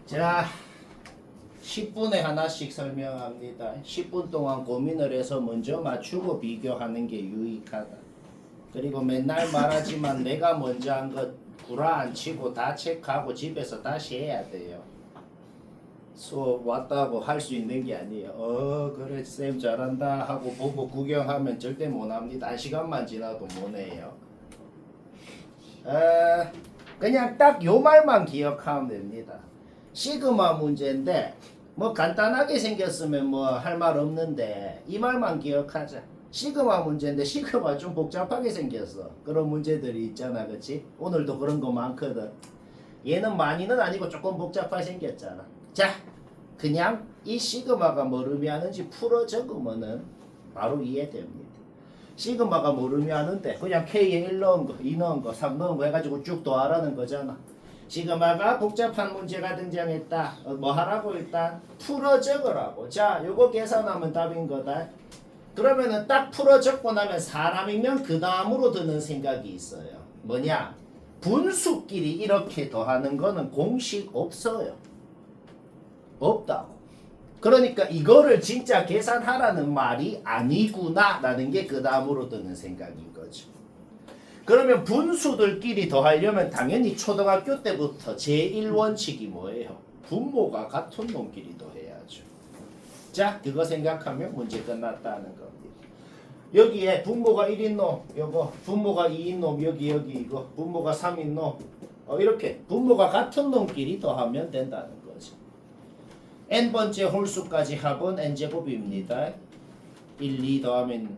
자, 10분에 하나씩 설명합니다. 10분 동안 고민을 해서 먼저 맞추고 비교하는 게 유익하다. 그리고 맨날 말하지만 내가 먼저 한 것 구라 안 치고 다 체크하고 집에서 다시 해야 돼요. 수업 왔다고 할 수 있는 게 아니에요. 그래 쌤 잘한다 하고 보고 구경하면 절대 못합니다. 1시간만 지나도 못해요. 그냥 딱 요 말만 기억하면 됩니다. 시그마 문제인데 뭐 간단하게 생겼으면 뭐 할 말 없는데 이 말만 기억하자. 시그마 문제인데 시그마 좀 복잡하게 생겼어. 그런 문제들이 있잖아, 그렇지? 오늘도 그런 거 많거든. 얘는 많이는 아니고 조금 복잡하게 생겼잖아. 자, 그냥 이 시그마가 뭘 의미하는지 풀어 적으면은 바로 이해됩니다. 시그마가 뭘 의미하는데 그냥 K에 1 넣은 거, 2 넣은 거, 3 넣은 거 해가지고 쭉 더하라는 거잖아. 시그마가 복잡한 문제가 등장했다. 뭐 하라고 일단 풀어 적으라고. 자, 요거 계산하면 답인 거다. 그러면은 딱 풀어 적고 나면 사람이면 그 다음으로 드는 생각이 있어요. 뭐냐? 분수끼리 이렇게 더하는 거는 공식 없어요. 없다고. 그러니까 이거를 진짜 계산하라는 말이 아니구나 라는 게 그 다음으로 드는 생각인 거죠. 그러면 분수들끼리 더하려면 당연히 초등학교 때부터 제1원칙이 뭐예요? 분모가 같은 놈끼리 더해야죠. 자, 그거 생각하면 문제 끝났다는 겁니다. 여기에 분모가 1인 놈, 요거 분모가 2인 놈, 여기 이거 분모가 3인 놈, 이렇게 분모가 같은 놈끼리 더하면 된다는 거죠. n번째 홀수까지 합은 n제곱입니다. 1, 2 더하면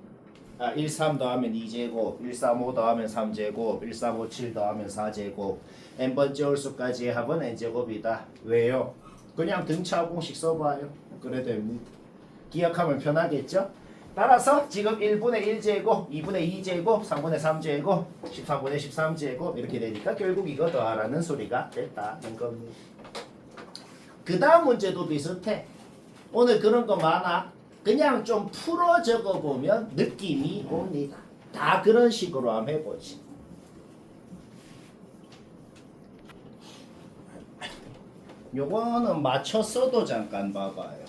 1, 3 더하면 2제곱, 1, 3, 5 더하면 3제곱, 1, 3, 5, 7 더하면 4제곱. n번째 홀수까지의 합은 n제곱이다. 왜요? 그냥 등차 공식 써봐요. 그래 됩니다. 기억하면 편하겠죠? 따라서 지금 1분의 1제곱, 2분의 2제곱, 3분의 3제곱, 14분의 13제곱 이렇게 되니까 결국 이거 더하라는 소리가 됐다는 겁니다. 그 다음 문제도 비슷해. 오늘 그런 거 많아. 그냥 좀 풀어 적어보면 느낌이 옵니다. 다 그런 식으로 한번 해보지. 요거는 맞췄어도 잠깐 봐봐요.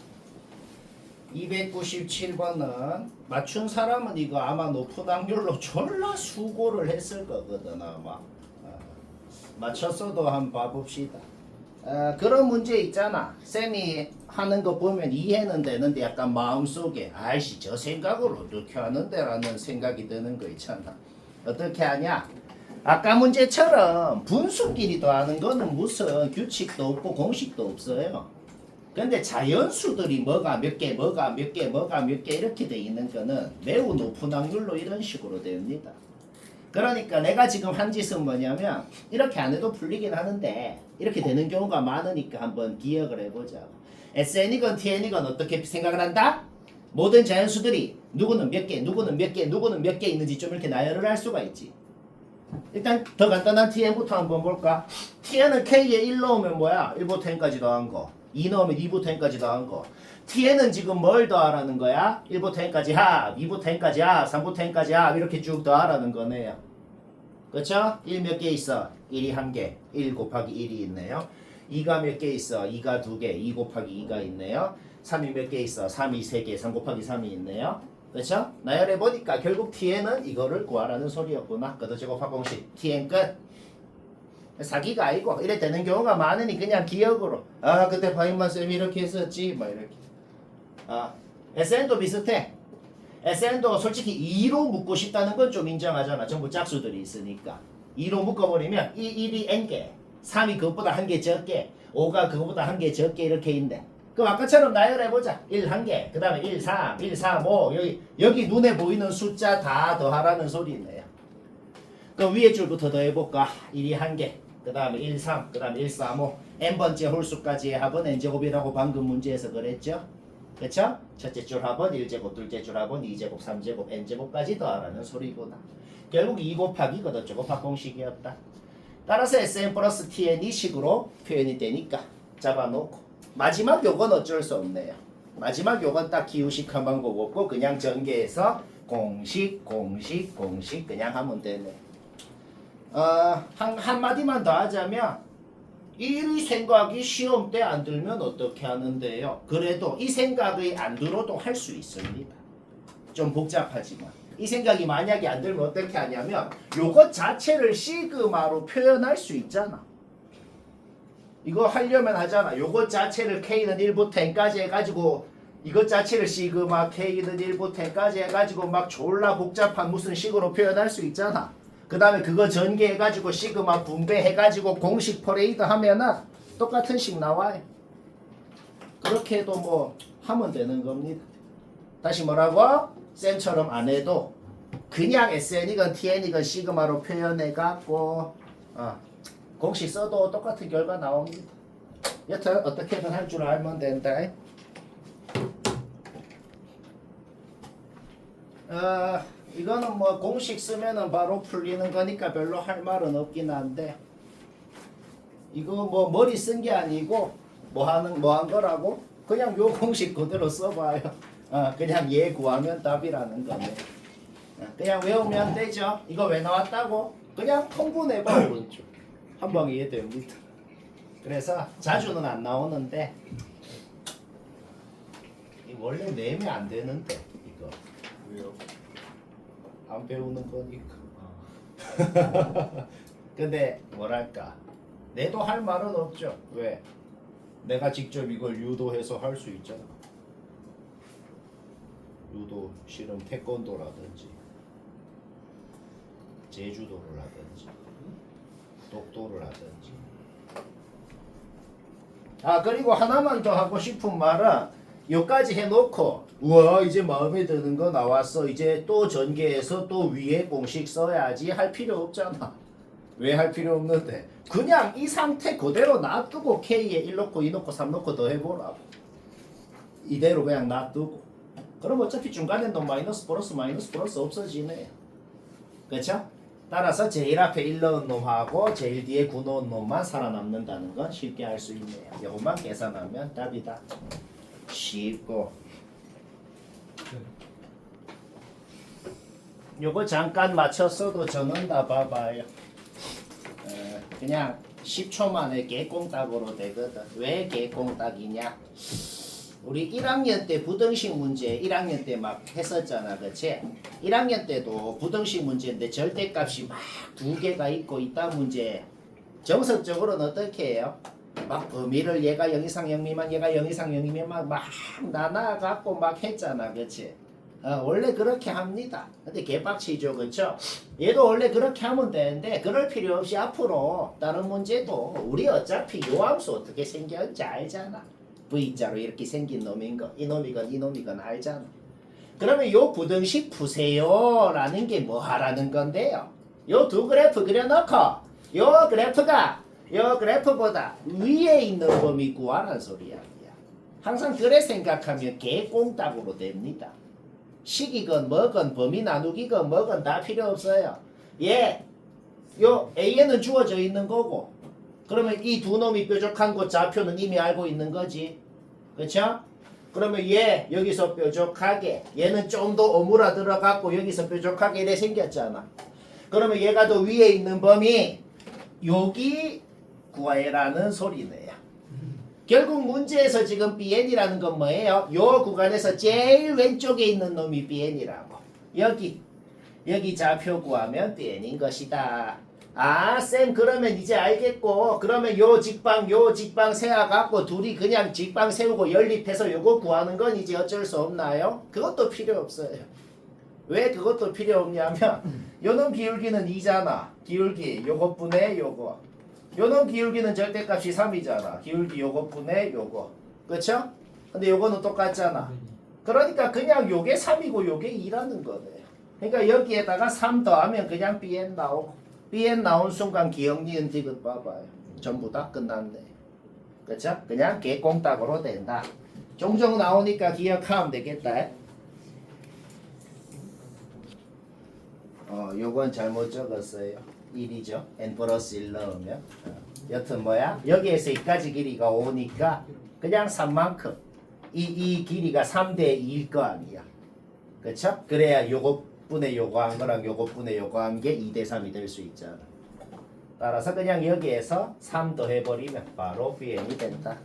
297번은 맞춘 사람은 이거 아마 높은 확률로 졸라 수고를 했을 거거든 아마. 맞췄어도 한번 봐봅시다. 그런 문제 있잖아. 쌤이 하는 거 보면 이해는 되는데 약간 마음속에 아이씨 저 생각을 어떻게 하는데 라는 생각이 드는 거 있잖아. 어떻게 하냐? 아까 문제처럼 분수끼리 더하는 거는 무슨 규칙도 없고 공식도 없어요. 근데 자연수들이 뭐가 몇 개, 뭐가 몇 개, 뭐가 몇 개 이렇게 돼 있는 거는 매우 높은 확률로 이런 식으로 됩니다. 그러니까 내가 지금 한 짓은 뭐냐면 이렇게 안 해도 풀리긴 하는데 이렇게 되는 경우가 많으니까 한번 기억을 해보자. SN이건 TN이건 어떻게 생각을 한다? 모든 자연수들이 누구는 몇 개, 누구는 몇 개, 누구는 몇 개 있는지 좀 이렇게 나열을 할 수가 있지. 일단 더 간단한 TN부터 한번 볼까? TN은 K에 1 넣으면 뭐야? 1부터 n까지 더한 거. 2 넣으면 2부터 n까지 더한 거. TN은 지금 뭘 더하라는 거야? 1부터 n까지 합, 2부터 n까지 합, 3부터 n까지 합 이렇게 쭉 더하라는 거네요. 그쵸? 1 몇 개 있어? 1이 1개, 1 곱하기 1이 있네요. 2가 몇 개 있어? 2가 2개, 2 곱하기 2가 있네요. 3이 몇 개 있어? 3이 3개, 3 곱하기 3이 있네요. 그쵸? 나열해보니까 결국 TN은 이거를 구하라는 소리였구나. 거듭제곱합 공식 TN 끝. 사기가 아니고 이래 되는 경우가 많으니 그냥 기억으로 그때 바인만 쌤이 이렇게 했었지 뭐 이렇게. SN도 비슷해. SN도 솔직히 2로 묶고 싶다는 건 좀 인정하잖아. 전부 짝수들이 있으니까 2로 묶어버리면 1이 n개, 3이 그것보다 한 개 적게, 5가 그것보다 한 개 적게 이렇게 있는데 그럼 아까처럼 나열해보자. 1 한 개, 그 다음에 1, 3, 1, 3, 5 여기 눈에 보이는 숫자 다 더하라는 소리네요. 그럼 위에 줄부터 더해볼까? 1이 한 개, 그 다음에 1, 3, 그 다음에 1, 3, 5 n번째 홀수까지의 합은 n제곱이라고 방금 문제에서 그랬죠? 그쵸? 첫째 줄 합은 1제곱, 둘째 줄 합은 2제곱, 3제곱, n제곱까지 더하라는 소리구나. 결국 2 곱하기 거듭제곱합 공식이었다. 따라서 Sn 플러스 Tn 이 식으로 표현이 되니까 잡아놓고 마지막 요건 어쩔 수 없네요. 마지막 요건 딱 기우식한 방법 없고 그냥 전개해서 공식 그냥 하면 되네. 한마디만 더 하자면 이 생각이 시험 때 안 들면 어떻게 하는데요? 그래도 이 생각이 안 들어도 할 수 있습니다. 좀 복잡하지만 이 생각이 만약에 안 들면 어떻게 하냐면 요것 자체를 시그마로 표현할 수 있잖아. 이거 하려면 하잖아. 요것 자체를 K는 1부터 N까지 해가지고 이것 자체를 시그마 K는 1부터 N까지 해가지고 막 졸라 복잡한 무슨 식으로 표현할 수 있잖아. 그 다음에 그거 전개해가지고 시그마 분배해가지고 공식 퍼레이드 하면은 똑같은 식 나와요. 그렇게 해도 뭐 하면 되는 겁니다. 다시 뭐라고? 쌤처럼 안 해도 그냥 SN이건 TN이건 시그마로 표현해갖고 공식 써도 똑같은 결과 나옵니다. 여튼 어떻게든 할 줄 알면 된다. 이거는 뭐 공식 쓰면은 바로 풀리는 거니까 별로 할 말은 없긴 한데 이거 뭐 머리 쓴 게 아니고 뭐 한 거라고 그냥 요 공식 그대로 써봐요. 그냥 얘 구하면 답이라는 거네. 그냥 외우면 되죠. 이거 왜 나왔다고? 그냥 통분해봐. 한방 이해됩니다. 그래서 자주는 안 나오는데 원래 내면 안 되는데 이거 왜요? 안 배우는 거니까. 근데 뭐랄까 내도 할 말은 없죠. 왜? 내가 직접 이걸 유도해서 할 수 있잖아. 유도 실은 태권도라든지 제주도를 하든지 독도를 하든지. 그리고 하나만 더 하고 싶은 말은 여기까지 해놓고 우와 이제 마음에 드는 거 나왔어. 이제 또 전개해서 또 위에 공식 써야지 할 필요 없잖아. 왜 할 필요 없는데 그냥 이 상태 그대로 놔두고 K에 1 넣고 2 넣고 3 넣고 더 해보라고. 이대로 그냥 놔두고 그럼 어차피 중간에 너 마이너스 플러스 없어지네. 그렇죠? 따라서 제일 앞에 1 넣은 놈하고 제일 뒤에 9 넣은 놈만 살아남는다는 건 쉽게 알 수 있네요. 이것만 계산하면 답이다. 쉽고 요거 잠깐 맞췄어도 저는 다 봐봐요. 그냥 10초 만에 개꽁딱으로 되거든. 왜 개꽁딱이냐? 우리 1학년 때 부등식 문제 1학년 때 막 했었잖아. 그치? 1학년 때도 부등식 문제인데 절대값이 막 두 개가 있고 있다 문제. 정석적으로는 어떻게 해요? 막 범위를 얘가 0 이상 0 미만 얘가 0 이상 0 미만 막 나눠갖고 막 했잖아. 그치? 원래 그렇게 합니다. 근데 개빡치죠. 그쵸? 얘도 원래 그렇게 하면 되는데 그럴 필요 없이 앞으로 다른 문제도 우리 어차피 요함수 어떻게 생겼는지 알잖아. V자로 이렇게 생긴 놈인 거 이놈이건 알잖아. 그러면 요 부등식 푸세요 라는 게 뭐 하라는 건데요. 요 두 그래프 그려놓고 요 그래프가 요 그래프보다 위에 있는 범위 구하란 소리야. 항상 그래 생각하면 개꽁딱으로 됩니다. 식이건 뭐건 범위 나누기건 뭐건 다 필요 없어요. 요 A에는 주어져 있는 거고 그러면 이 두 놈이 뾰족한 곳 좌표는 이미 알고 있는 거지. 그렇죠? 그러면 얘 여기서 뾰족하게 얘는 좀 더 오므라 들어갔고 여기서 뾰족하게 이래 생겼잖아. 그러면 얘가 더 위에 있는 범위 여기 구해라는 소리네요. 결국 문제에서 지금 BN이라는 건 뭐예요? 요 구간에서 제일 왼쪽에 있는 놈이 BN이라고. 여기 좌표 구하면 BN인 것이다. 쌤 그러면 이제 알겠고 그러면 요 직방 세워갖고 둘이 그냥 직방 세우고 연립해서 요거 구하는 건 이제 어쩔 수 없나요? 그것도 필요 없어요. 왜 그것도 필요 없냐면 요놈 기울기는 2잖아. 기울기 요것분의 요거. 요놈 기울기는 절대값이 3이잖아. 기울기 요것분의 요거. 그쵸? 근데 요거는 똑같잖아. 그러니까 그냥 요게 3이고 요게 2라는 거네요. 그러니까 여기에다가 3 더하면 그냥 BN 나오고 BN 나온 순간 기억, 니은, 디귿 봐봐요. 전부 다 끝났네. 그쵸? 그냥 개꽁딱으로 된다. 종종 나오니까 기억하면 되겠다. 요건 잘못 적었어요. 1이죠. n 플러스 1 넣으면. 여튼 뭐야? 여기에서 여기까지 길이가 5니까 그냥 3만큼. 이 길이가 3대 2일 거 아니야. 그쵸? 그래야 요것분의 요거 한 거랑 요것분의 요거 한 게 2대 3이 될 수 있잖아. 따라서 그냥 여기에서 3 더해버리면 바로 BN이 된다.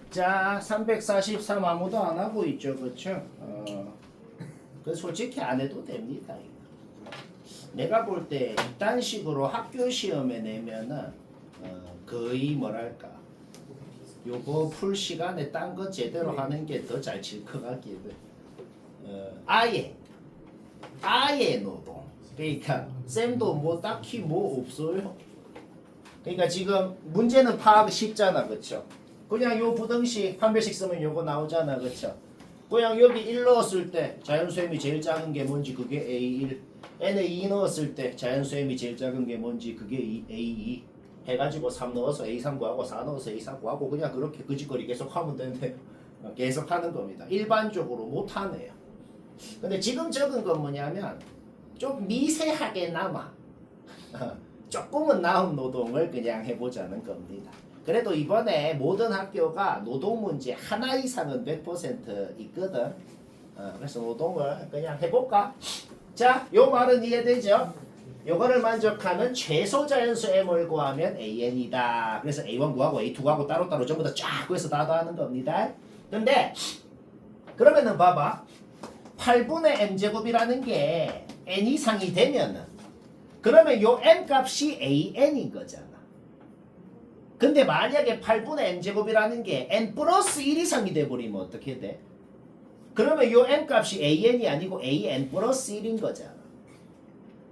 자, 343 아무도 안 하고 있죠, 그렇죠? 그 솔직히 안 해도 됩니다. 이거. 내가 볼 때 이딴 식으로 학교 시험에 내면은 거의 뭐랄까 요거 풀 시간에 딴 거 제대로 하는 게 더 잘 칠 것 같기도. 아예 노동. 그러니까 쌤도 뭐 딱히 뭐 없어요. 그러니까 지금 문제는 파악 쉽잖아, 그렇죠? 그냥 요 부등식 판별식 쓰면 요거 나오잖아, 그렇죠? 그냥 여기 1 넣었을 때 자연수엠이 제일 작은 게 뭔지 그게 A1, n에 2 넣었을 때 자연수엠이 제일 작은 게 뭔지 그게 A2 해가지고 3 넣어서 A3 구하고 4 넣어서 A4 구하고 그냥 그렇게 그짓거리 계속 하면 되는데 계속 하는 겁니다. 일반적으로 못 하네요. 근데 지금 적은 건 뭐냐면 좀 미세하게나마 조금은 나은 노동을 그냥 해보자는 겁니다. 그래도 이번에 모든 학교가 노동 문제 하나 이상은 100% 있거든. 그래서 노동을 그냥 해볼까? 자, 요 말은 이해되죠? 요거를 만족하는 최소 자연수 m을 구하면 an이다. 그래서 a1 구하고 a2 구하고 따로따로 전부 다 쫙 구해서 다 더하는 겁니다. 근데 그러면은 봐봐. 8분의 m제곱이라는 게 n 이상이 되면은 그러면 요 m 값이 an인 거잖아. 근데 만약에 8분의 m제곱이라는 게 n 플러스 1 이상이 돼버리면 어떻게 돼? 그러면 요 m 값이 an이 아니고 an 플러스 1인 거잖아.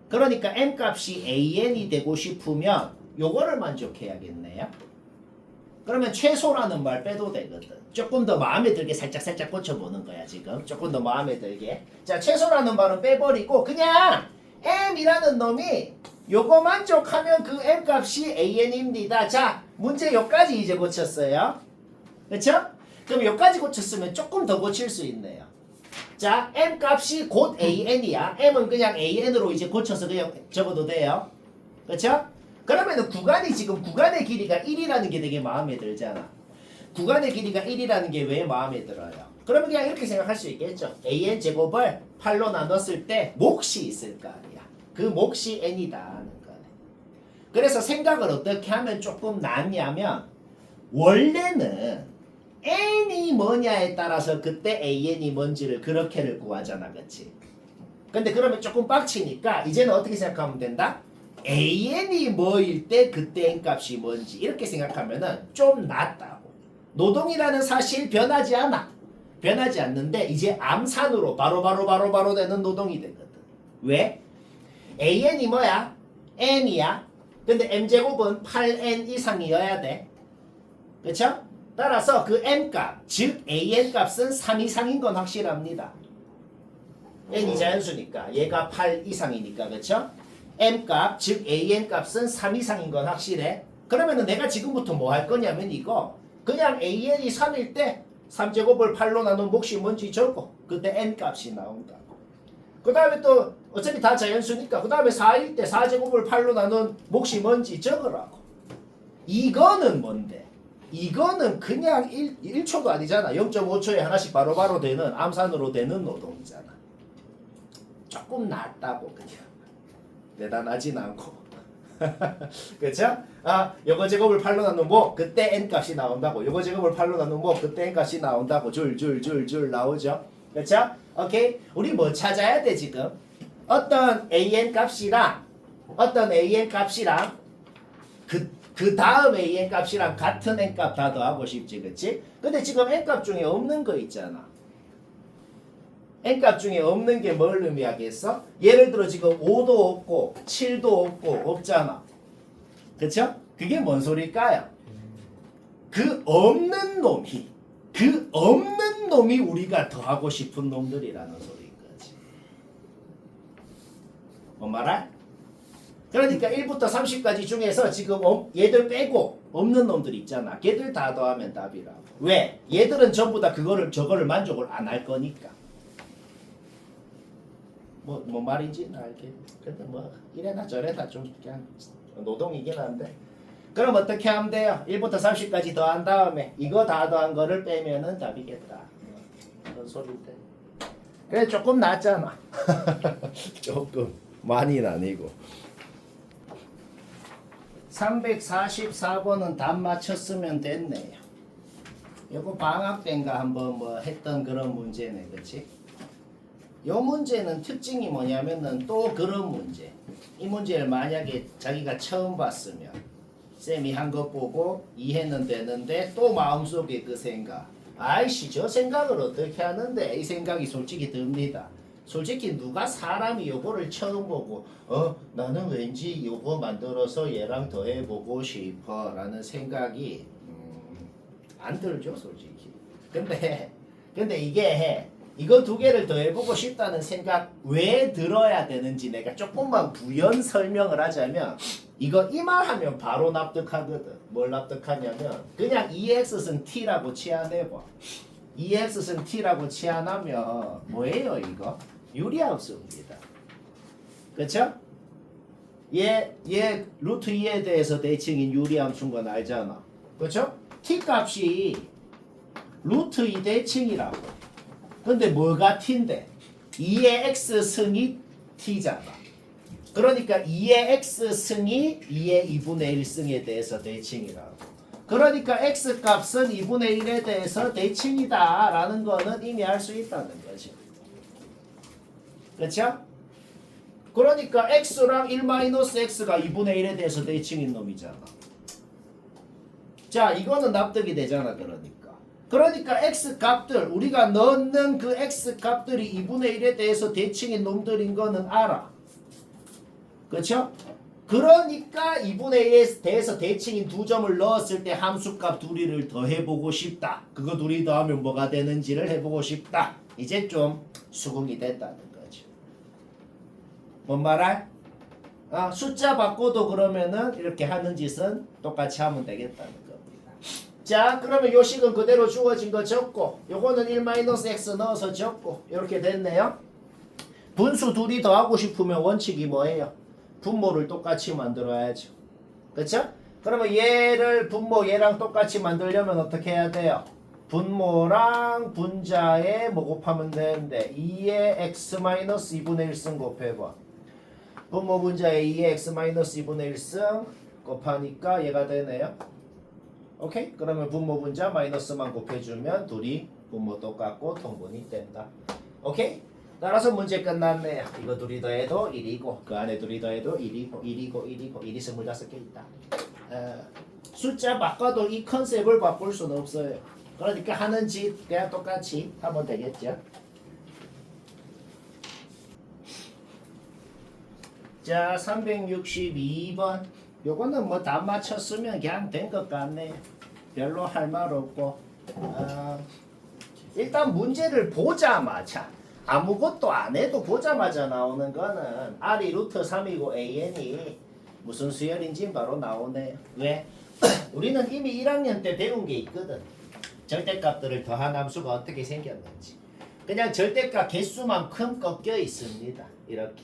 그러니까 m 값이 an이 되고 싶으면 요거를 만족해야겠네요. 그러면 최소라는 말 빼도 되거든. 조금 더 마음에 들게 살짝 고쳐보는 거야 지금. 조금 더 마음에 들게. 자, 최소라는 말은 빼버리고 그냥 m이라는 놈이 요거 만족하면 그 m 값이 an입니다. 자, 문제 요까지 이제 고쳤어요. 그쵸? 그럼 요까지 고쳤으면 조금 더 고칠 수 있네요. 자, m 값이 곧 an이야. m은 그냥 an으로 이제 고쳐서 그냥 적어도 돼요. 그쵸? 그러면은 구간이 지금 구간의 길이가 1이라는 게 되게 마음에 들잖아. 구간의 길이가 1이라는 게 왜 마음에 들어요? 그러면 그냥 이렇게 생각할 수 있겠죠. an 제곱을 8로 나눴을 때 몫이 있을 거 아니야. 그 몫이 n이다 하는 거네. 그래서 생각을 어떻게 하면 조금 낫냐면 원래는 n이 뭐냐에 따라서 그때 an이 뭔지를 그렇게를 구하잖아, 그치? 근데 그러면 조금 빡치니까 이제는 어떻게 생각하면 된다? an이 뭐일 때 그때 n값이 뭔지 이렇게 생각하면은 좀 낫다고. 노동이라는 사실 변하지 않아. 변하지 않는데 이제 암산으로 바로 되는 노동이 되거든. 왜? an이 뭐야? n이야. 근데 m제곱은 8n 이상이어야 돼. 그쵸? 따라서 그 m값, 즉 an값은 3 이상인 건 확실합니다. n이 자연수니까 얘가 8 이상이니까. 그쵸? m값, 즉 an값은 3 이상인 건 확실해. 그러면은 내가 지금부터 뭐 할 거냐면 이거 그냥 an이 3일 때 3제곱을 8로 나눈 몫이 뭔지 적고 그때 n값이 나온다고. 그 다음에 또 어차피 다 자연수니까 그 다음에 4일 때 4제곱을 8로 나눈 몫이 뭔지 적으라고. 이거는 뭔데? 이거는 그냥 1초도 아니잖아. 0.5초에 하나씩 바로바로 되는 암산으로 되는 노동이잖아. 조금 낫다고 그냥. 대단하진 않고. 그쵸? 요거 제곱을 8로 나누면 뭐 그때 n값이 나온다고. 요거 제곱을 8로 나누면 뭐 그때 n값이 나온다고. 줄 나오죠. 그쵸? 오케이? 우리 뭐 찾아야 돼 지금? 어떤 an값이랑 그 다음 an값이랑 같은 n값 다 더하고 싶지, 그치? 근데 지금 n값 중에 없는 거 있잖아. n값 중에 없는 게 뭘 의미하겠어? 예를 들어 지금 5도 없고 7도 없고 없잖아. 그쵸? 그게 뭔 소릴까요? 그 없는 놈이 우리가 더하고 싶은 놈들이라는 소리인 거지. 뭔 말할? 그러니까 1부터 30까지 중에서 지금 얘들 빼고 없는 놈들 있잖아. 걔들 다 더하면 답이라고. 왜? 얘들은 전부 다 저거를 만족을 안 할 거니까. 뭐 말인지는 알겠네. 근데 뭐 이래나 저래나 좀 그냥 노동이긴 한데. 그럼 어떻게 하면 돼요? 1부터 30까지 더한 다음에 이거 다 더한 거를 빼면은 답이겠다. 그런 소리인데. 그래 조금 낫잖아. 조금 많이는 아니고. 344번은 답 맞췄으면 됐네요. 이거 방학 때인가 한번 뭐 했던 그런 문제네, 그렇지? 요 문제는 특징이 뭐냐면은 또 그런 문제. 이 문제를 만약에 자기가 처음 봤으면 쌤이 한 것 보고 이해는 되는데 또 마음속에 그 생각. 아이씨 저 생각을 어떻게 하는데 이 생각이 솔직히 듭니다. 솔직히 누가 사람이 요거를 처음 보고 나는 왠지 요거 만들어서 얘랑 더 해보고 싶어 라는 생각이 안 들죠 솔직히. 근데 이게 이거 두 개를 더 해보고 싶다는 생각 왜 들어야 되는지 내가 조금만 부연 설명을 하자면 이거 이 말 하면 바로 납득하거든. 뭘 납득하냐면 그냥 2x승 t라고 치환해봐. 2x승 t라고 치환하면 뭐예요 이거? 유리함수입니다. 그쵸? 얘 루트 2에 대해서 대칭인 유리함수인 건 알잖아. 그쵸? t 값이 루트 2 대칭이라고. 근데 뭐가 t인데? 2의 x승이 t잖아. 그러니까 2의 x승이 2의 2분의 1승에 대해서 대칭이라고. 그러니까 x값은 2분의 1에 대해서 대칭이다 라는 거는 이미 알 수 있다는 거지. 그렇죠? 그러니까 x랑 1-x가 2분의 1에 대해서 대칭인 놈이잖아. 자, 이거는 납득이 되잖아. 그러니까 x값들 우리가 넣는 그 x값들이 2분의 1에 대해서 대칭인 놈들인 거는 알아. 그렇죠? 그러니까 2분의 1에 대해서 대칭인 두 점을 넣었을 때 함수값 둘이를 더해보고 싶다. 그거 둘이 더하면 뭐가 되는지를 해보고 싶다. 이제 좀 수긍이 됐다는 거죠. 뭔 말할? 숫자 바꿔도 그러면은 이렇게 하는 짓은 똑같이 하면 되겠다는 겁니다. 자, 그러면 요 식은 그대로 주어진 거 적고 요거는 1-x 넣어서 적고 이렇게 됐네요. 분수 둘이 더하고 싶으면 원칙이 뭐예요? 분모를 똑같이 만들어야죠. 그쵸? 그러면 얘를 분모 얘랑 똑같이 만들려면 어떻게 해야 돼요? 분모랑 분자에 뭐 곱하면 되는데 2의 x-2분의 1승 곱해봐. 분모 분자에 2의 x-2분의 1승 곱하니까 얘가 되네요. 오케이? 그러면 분모 분자 마이너스만 곱해주면 둘이 분모 똑같고 통분이 된다. 오케이? 따라서 문제 끝났네요. 이거 둘이 더해도 1이고 그 안에 둘이 더해도 1이고 1이 25개 있다. 숫자 바꿔도 이 컨셉을 바꿀 수는 없어요. 그러니까 하는 짓 그냥 똑같이 하면 되겠죠. 자, 362번. 요거는 뭐 다 맞췄으면 그냥 된 것 같네요. 별로 할 말 없고. 일단 문제를 보자마자 아무것도 안 해도 보자마자 나오는 거는 R이 루트 3이고 AN이 무슨 수열인지 바로 나오네요. 왜? 우리는 이미 1학년 때 배운 게 있거든. 절대값들을 더한 함수가 어떻게 생겼는지. 그냥 절대값 개수만큼 꺾여 있습니다. 이렇게.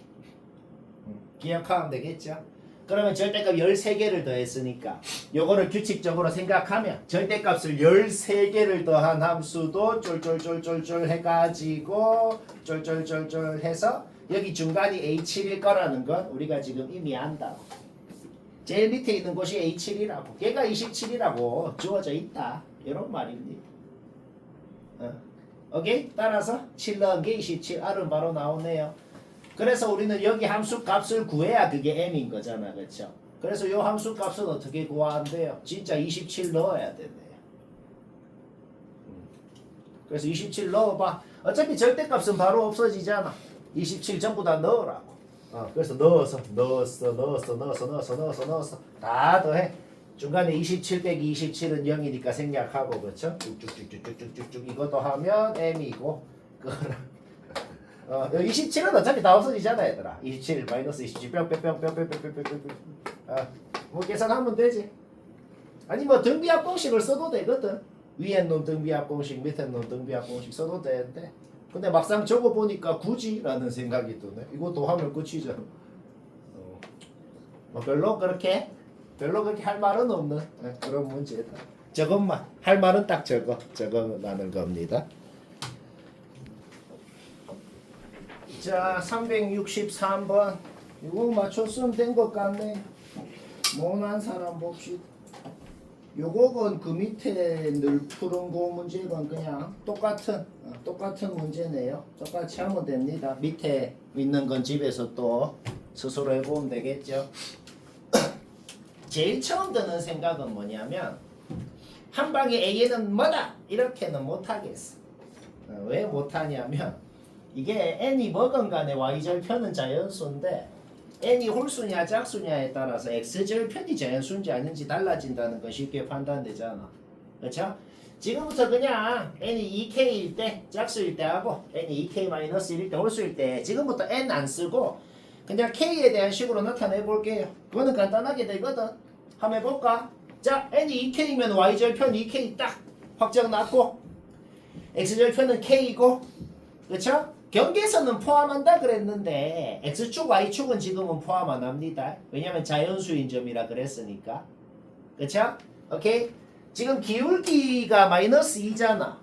기억하면 되겠죠? 그러면 절대값 13개를 더했으니까 요거를 규칙적으로 생각하면 절대값을 13개를 더한 함수도 쫄쫄쫄쫄쫄 해가지고 쫄쫄쫄쫄 해서 여기 중간이 A7일 거라는 건 우리가 지금 이미 안다고. 제일 밑에 있는 곳이 A7이라고. 걔가 27이라고 주어져 있다. 이런 말입니다. 오케이? 따라서 7 넣은 게 27. R은 바로 나오네요. 그래서 우리는 여기 함수 값을 구해야 그게 m인 거잖아. 그렇죠? 그래서 요 함수 값은 어떻게 구한대요? 진짜 27 넣어야 되네요. 그래서 27 넣어봐. 어차피 절대값은 바로 없어지잖아. 27 전부 다 넣으라고. 그래서 넣어서 다 더해. 중간에 27 빼기 27은 0이니까 생략하고 그렇죠? 쭉쭉쭉쭉쭉쭉쭉 이것도 하면 m이고 그거랑 27은 어차피 다 없어지잖아 얘들아. 27 마이너스 27 뿅뿅뿅뿅뿅뿅뿅뿅 뭐 계산하면 되지. 아니 뭐 등비합 공식을 써도 되거든. 위에 놓은 등비합 공식 밑에 놓은 등비합 공식 써도 되는데 근데 막상 적어보니까 굳이 라는 생각이 드네. 이것도 하면 끝이잖아. 뭐 별로 그렇게 할 말은 없는 그런 문제다. 저것만 할 말은 딱 적어나는 겁니다. 자, 363번. 이거 맞췄으면 된 것 같네. 못난 사람 봅시다. 요거건 그 밑에 늘 푸른 거 문제건 그냥 똑같은 문제네요. 똑같이 하면 됩니다. 밑에 있는 건 집에서 또 스스로 해보면 되겠죠. 제일 처음 드는 생각은 뭐냐면 한 방에 A는 뭐다 이렇게는 못하겠어. 왜 못하냐면 이게 n이 뭐건 간에 y절편은 자연수인데 n이 홀수냐 짝수냐에 따라서 x절편이 자연수인지 아닌지 달라진다는 건 쉽게 판단되잖아. 그렇죠? 지금부터 그냥 n이 2k일 때 짝수일 때 하고 n이 2k-1일 때 홀수일 때 지금부터 n 안 쓰고 그냥 k에 대한 식으로 나타내 볼게요. 그거는 간단하게 되거든. 한번 해볼까? 자, n이 2k이면 y절편 2k 딱 확정 났고 x절편은 k이고 그렇죠? 경계선은 포함한다 그랬는데 x축 y축은 지금은 포함 안 합니다. 왜냐면 자연수인 점이라 그랬으니까. 그쵸? 오케이? 지금 기울기가 마이너스 2잖아.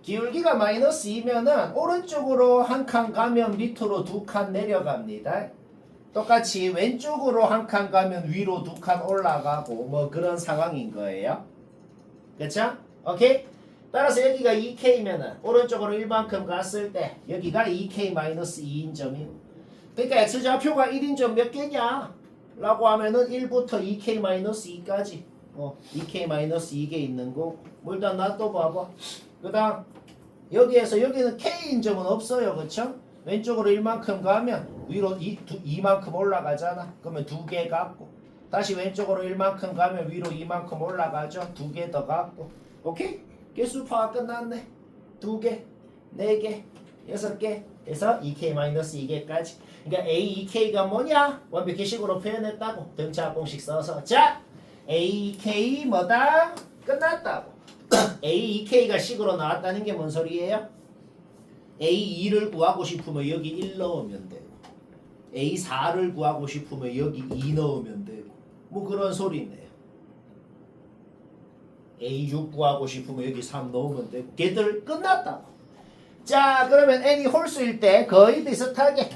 기울기가 마이너스 2면은 오른쪽으로 한 칸 가면 밑으로 두 칸 내려갑니다. 똑같이 왼쪽으로 한 칸 가면 위로 두 칸 올라가고 뭐 그런 상황인 거예요. 그쵸? 오케이? 따라서 여기가 2k면은 오른쪽으로 1만큼 갔을 때 여기가 2k-2인 점이고 그러니까 x좌표가 1인 점 몇 개냐? 라고 하면은 1부터 2k-2까지 2k-2개 있는 거고 뭐 일단 놔둬봐봐. 그 다음 여기에서 여기는 k인 점은 없어요. 그쵸? 왼쪽으로 1만큼 가면 위로 2만큼 올라가잖아. 그러면 2개 갖고 다시 왼쪽으로 1만큼 가면 위로 2만큼 올라가죠. 2개 더 갖고 오케이? 개수 파악 끝났네. 2개, 4개, 6개 해서 2k-2개까지. 그러니까 A2K가 뭐냐? 완벽히식으로 표현했다고. 등차 공식 써서. 자, A2K 뭐다? 끝났다고. A2K가 식으로 나왔다는 게 뭔 소리예요? A2를 구하고 싶으면 여기 1 넣으면 되고 A4를 구하고 싶으면 여기 2 넣으면 되고 뭐 그런 소리네요. A6 구하고 싶으면 여기 3 넣으면 되고 걔들 끝났다고. 자, 그러면 n이 홀수일 때 거의 비슷하게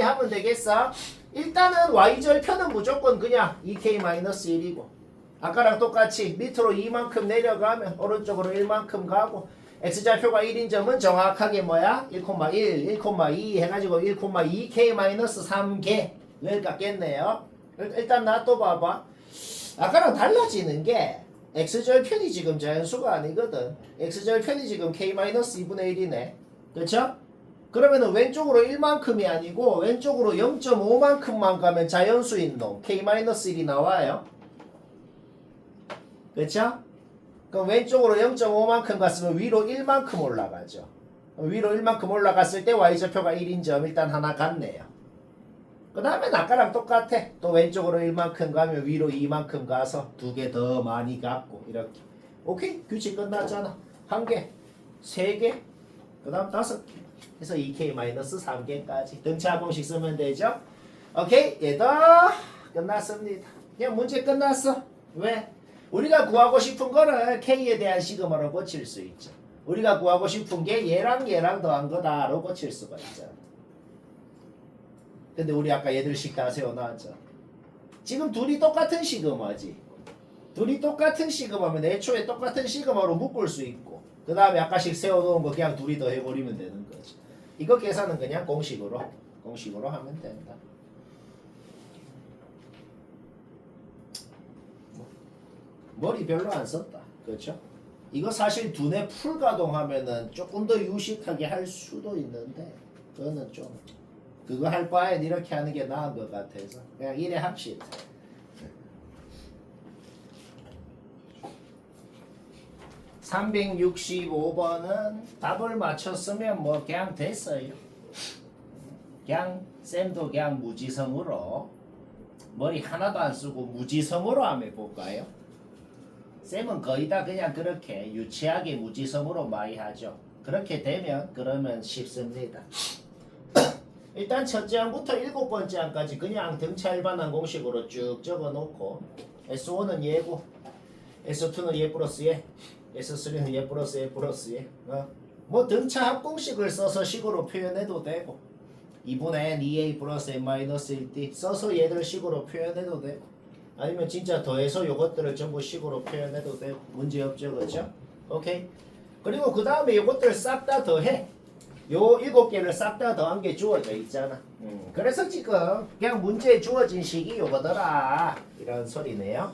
하면 되겠어. 일단은 y절편은 무조건 그냥 2k-1이고 아까랑 똑같이 밑으로 2만큼 내려가면 오른쪽으로 1만큼 가고 x좌표가 1인 점은 정확하게 뭐야? 1,1, 1,2 해가지고 1,2k-3개 깎겠네요. 일단 놔둬봐봐. 아까랑 달라지는 게 x절편이 지금 자연수가 아니거든. x절편이 지금 k-2분의 1이네. 그쵸? 그러면은 왼쪽으로 1만큼이 아니고 왼쪽으로 0.5만큼만 가면 자연수인 놈 k-1이 나와요. 그쵸? 그럼 왼쪽으로 0.5만큼 갔으면 위로 1만큼 올라가죠. 위로 1만큼 올라갔을 때 y좌표가 1인 점 일단 하나 갔네요. 그 다음에 아까랑 똑같아. 또 왼쪽으로 1만큼 가면 위로 2만큼 가서 2개 더 많이 갖고 이렇게. 오케이? 규칙 끝났잖아. 1개, 3개, 그 다음 5개. 그래서 2k-3개까지 등차 공식 쓰면 되죠. 오케이? 얘도 끝났습니다. 그냥 문제 끝났어. 왜? 우리가 구하고 싶은 거를 k에 대한 시그마로 고칠 수 있죠. 우리가 구하고 싶은 게 얘랑 더한 거다로 고칠 수가 있잖아. 근데 우리 아까 얘들씩 다 세워놨죠. 지금 둘이 똑같은 시그마지. 둘이 똑같은 시그마면 애초에 똑같은 시그마로 묶을 수 있고 그 다음에 아까씩 세워놓은 거 그냥 둘이 더 해버리면 되는 거지. 이거 계산은 그냥 공식으로 하면 된다. 머리 별로 안 썼다. 그렇죠? 이거 사실 두뇌 풀가동하면은 조금 더 유식하게 할 수도 있는데 그거는 좀 그거 할 바엔 이렇게 하는 게 나은 것 같아서 그냥 이래 합시다. 365번은 답을 맞췄으면 뭐 그냥 됐어요. 그냥 쌤도 그냥 무지성으로 머리 하나도 안 쓰고 무지성으로 한번 해볼까요? 쌤은 거의 다 그냥 그렇게 유치하게 무지성으로 많이 하죠. 그렇게 되면 그러면 쉽습니다. 일단 첫째 항부터 7번째 항까지 그냥 등차 일반항 공식으로 쭉 적어놓고 S1은 얘고 S2는 얘 플러스 얘 S3는 얘 플러스 얘 뭐 등차 합공식을 써서 식으로 표현해도 되고 2분의 n 2a 플러스 n 마이너스 1d 써서 얘들 식으로 표현해도 되고 아니면 진짜 더해서 요것들을 전부 식으로 표현해도 되고 문제없죠. 그렇죠? 오케이. 그리고 그 다음에 요것들 싹 다 더해. 요 7개를 싹 다 더한 게 주어져 있잖아. 그래서 지금 그냥 문제에 주어진 식이 요거더라 이런 소리네요.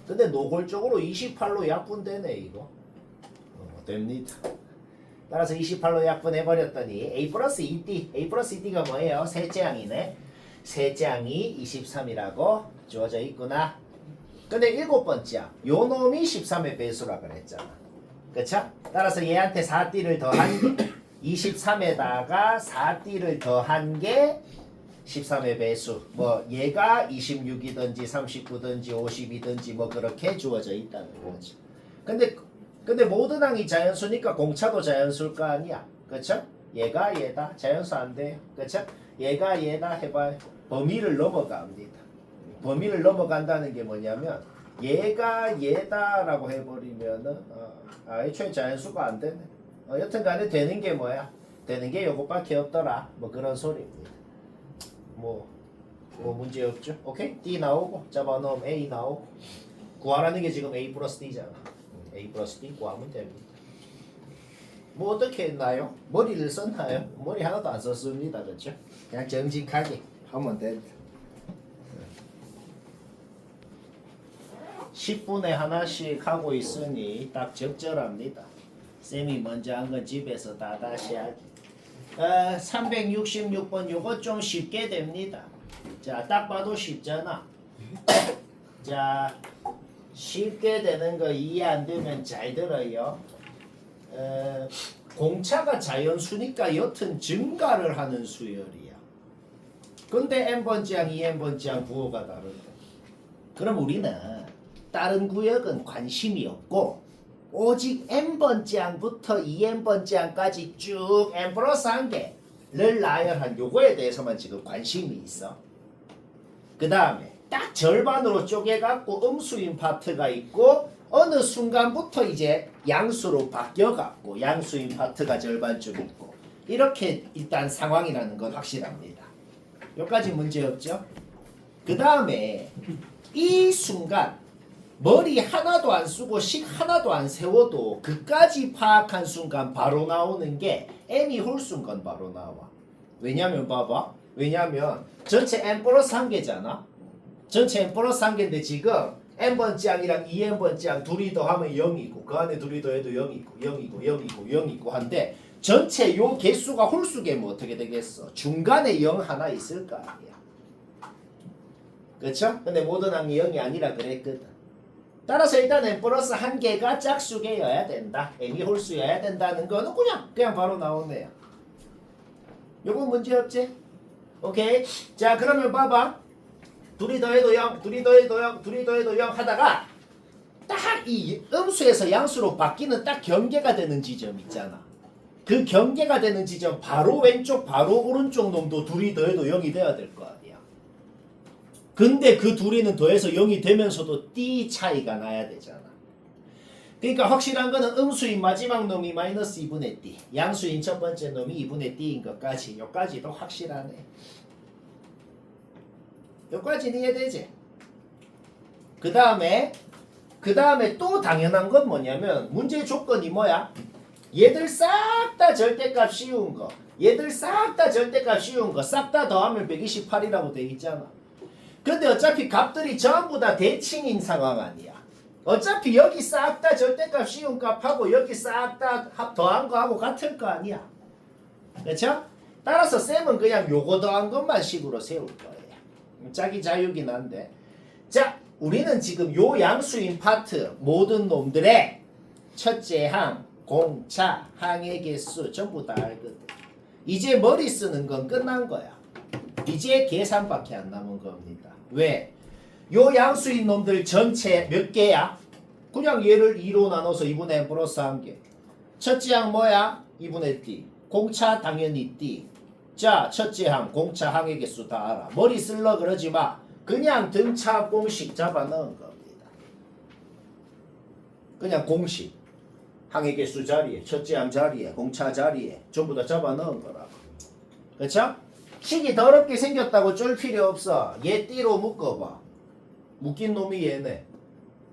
근데 노골적으로 28로 약분되네 이거. 됩니다. 따라서 28로 약분해버렸더니 A 플러스 2D A 플러스 2D가 뭐예요? 셋째 항이네. 셋째 항이 23이라고 주어져 있구나. 근데 7번째 항 요 놈이 13의 배수라 그랬잖아. 그쵸? 따라서 얘한테 4D를 더한 게 23에다가 4D를 더한 게 13의 배수. 뭐 얘가 26이든지 39든지 50이든지 뭐 그렇게 주어져 있다는 거죠. 근데 모든 항이 자연수니까 공차도 자연수일 거 아니야. 그쵸? 얘가 얘다. 자연수 안 돼요. 그쵸? 얘가 얘다 해봐요. 범위를 넘어갑니다. 범위를 넘어간다는 게 뭐냐면 얘가 얘다라고 해버리면은 애초에 자연수가 안 되네. 여튼간에 되는 게 뭐야? 되는 게 요것밖에 없더라. 뭐 그런 소리입니다. 뭐 문제 없죠. 오케이? D 나오고 잡아놓으면 A 나오고 구하라는 게 지금 A 플러스 D잖아. A 플러스 D 구하면 됩니다. 뭐 어떻게 했나요? 머리를 썼나요? 머리 하나도 안 썼습니다. 그렇죠? 그냥 정직하게 하면 된다. 10분에 하나씩 하고 있으니 딱 적절합니다. 쌤이 먼저 한 건 집에서 다 다시 하기. 366번 요거 좀 쉽게 됩니다. 자, 딱 봐도 쉽잖아. 자, 쉽게 되는 거 이해 안 되면 잘 들어요. 공차가 자연수니까 여튼 증가를 하는 수열이야. 근데 n번째 항, 2n번째 항 부호가 다르다. 그럼 우리는 다른 구역은 관심이 없고 오직 n번째 항부터 2n번째 항까지 쭉 n 플러스 1개를 나열한 요거에 대해서만 지금 관심이 있어. 그 다음에 딱 절반으로 쪼개갖고 음수인 파트가 있고 어느 순간부터 이제 양수로 바뀌어갖고 양수인 파트가 절반쯤 있고 이렇게 일단 상황이라는 건 확실합니다. 여기까지 문제 없죠? 그 다음에 이 순간 머리 하나도 안 쓰고 식 하나도 안 세워도 그까지 파악한 순간 바로 나오는 게 n이 홀수인 건 바로 나와. 왜냐면 봐봐. 왜냐면 전체 n 플러스 1개잖아. 전체 n 플러스 1개인데 지금 n번째 항이랑 2n번째 항 둘이 더하면 0이고 그 안에 둘이 더해도 0이고 0이고 0이고 0이고 한데 전체 요 개수가 홀수개면 어떻게 되겠어? 중간에 0 하나 있을 거 아니야. 그쵸? 근데 모든 항이 0이 아니라 그랬거든. 따라서 일단 n 플러스 1개가 짝수개여야 된다. n이 홀수여야 된다는 거는 그냥 바로 나오네요. 요거 문제 없지? 오케이. 자, 그러면 봐봐. 둘이 더해도 0, 둘이 더해도 0, 둘이 더해도 0 하다가 딱 이 음수에서 양수로 바뀌는 딱 경계가 되는 지점 있잖아. 그 경계가 되는 지점 바로 왼쪽 바로 오른쪽 놈도 둘이 더해도 0이 돼야 될 거 아니야. 근데 그 둘이는 더해서 0이 되면서도 D 차이가 나야 되잖아. 그러니까 확실한 거는 음수인 마지막 놈이 마이너스 2분의 D, 양수인 첫 번째 놈이 2분의 D인 것까지, 여기까지도 확실하네. 여기까지는 이해되지? 그 다음에 또 당연한 건 뭐냐면 문제의 조건이 뭐야? 얘들 싹 다 절대값 씌운 거, 얘들 싹 다 절대값 씌운 거 싹 다 더하면 128이라고 돼 있잖아. 근데 어차피 값들이 전부 다 대칭인 상황 아니야. 어차피 여기 싹 다 절대값 씌운 값하고 여기 싹 다 더한 거하고 같을 거 아니야. 그렇죠? 따라서 쌤은 그냥 요거 더한 것만 식으로 세울 거예요. 짜기 자유긴 한데. 자, 우리는 지금 요 양수인 파트 모든 놈들의 첫째 항, 공차, 항의 개수 전부 다 알거든. 이제 머리 쓰는 건 끝난 거야. 이제 계산밖에 안 남은 겁니다. 왜? 요 양수인 놈들 전체 몇 개야? 그냥 얘를 2로 나눠서 2분의 n 플러스 1개. 첫째 항 뭐야? 2분의 D. 공차 당연히 D. 자, 첫째 항, 공차 항의 개수 다 알아. 머리 쓸러 그러지 마. 그냥 등차 공식 잡아 넣은 겁니다. 그냥 공식. 항해 개수 자리에, 첫째 항 자리에, 공차 자리에 전부 다 잡아 넣은 거라고. 그쵸? 식이 더럽게 생겼다고 쫄 필요 없어. 얘 띠로 묶어봐. 묶인 놈이 얘네.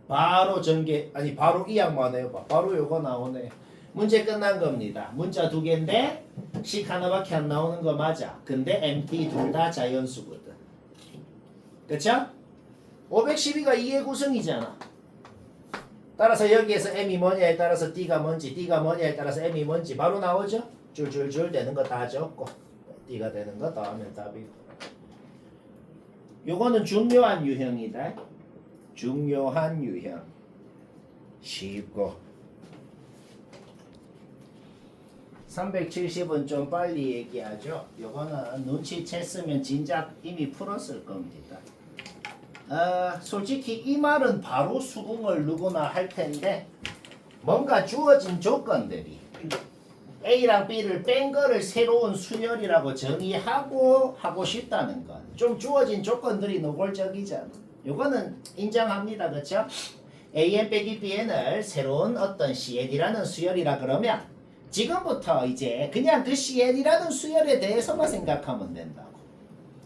바로 전개, 아니 바로 이 항만 해봐. 바로 요거 나오네. 문제 끝난 겁니다. 문자 2개인데 식 하나밖에 안 나오는 거 맞아. 근데 MT 둘 다 자연수거든. 그쵸? 512가 2의 구성이잖아. 따라서 여기에서 M이 뭐냐에 따라서 D가 뭔지, D가 뭐냐에 따라서 M이 뭔지 바로 나오죠? 줄줄줄 되는 거 다 적고 D가 되는 거 더하면 답이고. 요거는 중요한 유형이다. 중요한 유형. 쉽고 370은 좀 빨리 얘기하죠. 요거는 눈치챘으면 진작 이미 풀었을 겁니다. 솔직히 이 말은 바로 수긍을 누구나 할 텐데 뭔가 주어진 조건들이 A랑 B를 뺀 거를 새로운 수열이라고 정의하고 하고 싶다는 건 좀 주어진 조건들이 노골적이잖아. 요거는 인정합니다. 그쵸? AN 빼기 BN을 새로운 어떤 CN이라는 수열이라 그러면 지금부터 이제 그냥 그 CN이라는 수열에 대해서만 생각하면 된다고.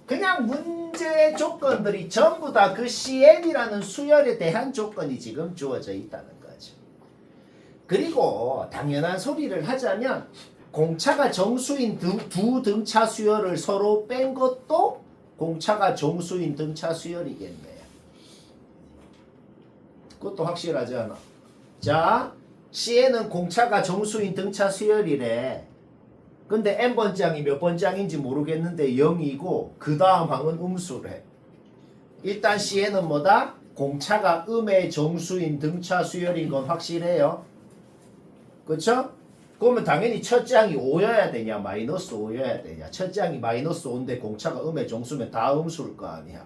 그냥 문제 조건들이 전부 다 그 CN이라는 수열에 대한 조건이 지금 주어져 있다는 거죠. 그리고 당연한 소리를 하자면 공차가 정수인 두 등차 수열을 서로 뺀 것도 공차가 정수인 등차 수열이겠네요. 그것도 확실하지 않아. 자, CN은 공차가 정수인 등차 수열이래. 근데 n번장이 몇 번장인지 모르겠는데 0이고 그 다음 항은 음수래. 일단 CN은 뭐다? 공차가 음의 정수인 등차 수열인 건 확실해요. 그쵸? 그러면 당연히 첫째 항이 5여야 되냐 마이너스 5여야 되냐. 첫째 항이 마이너스 5인데 공차가 음의 정수면 다 음수일 거 아니야.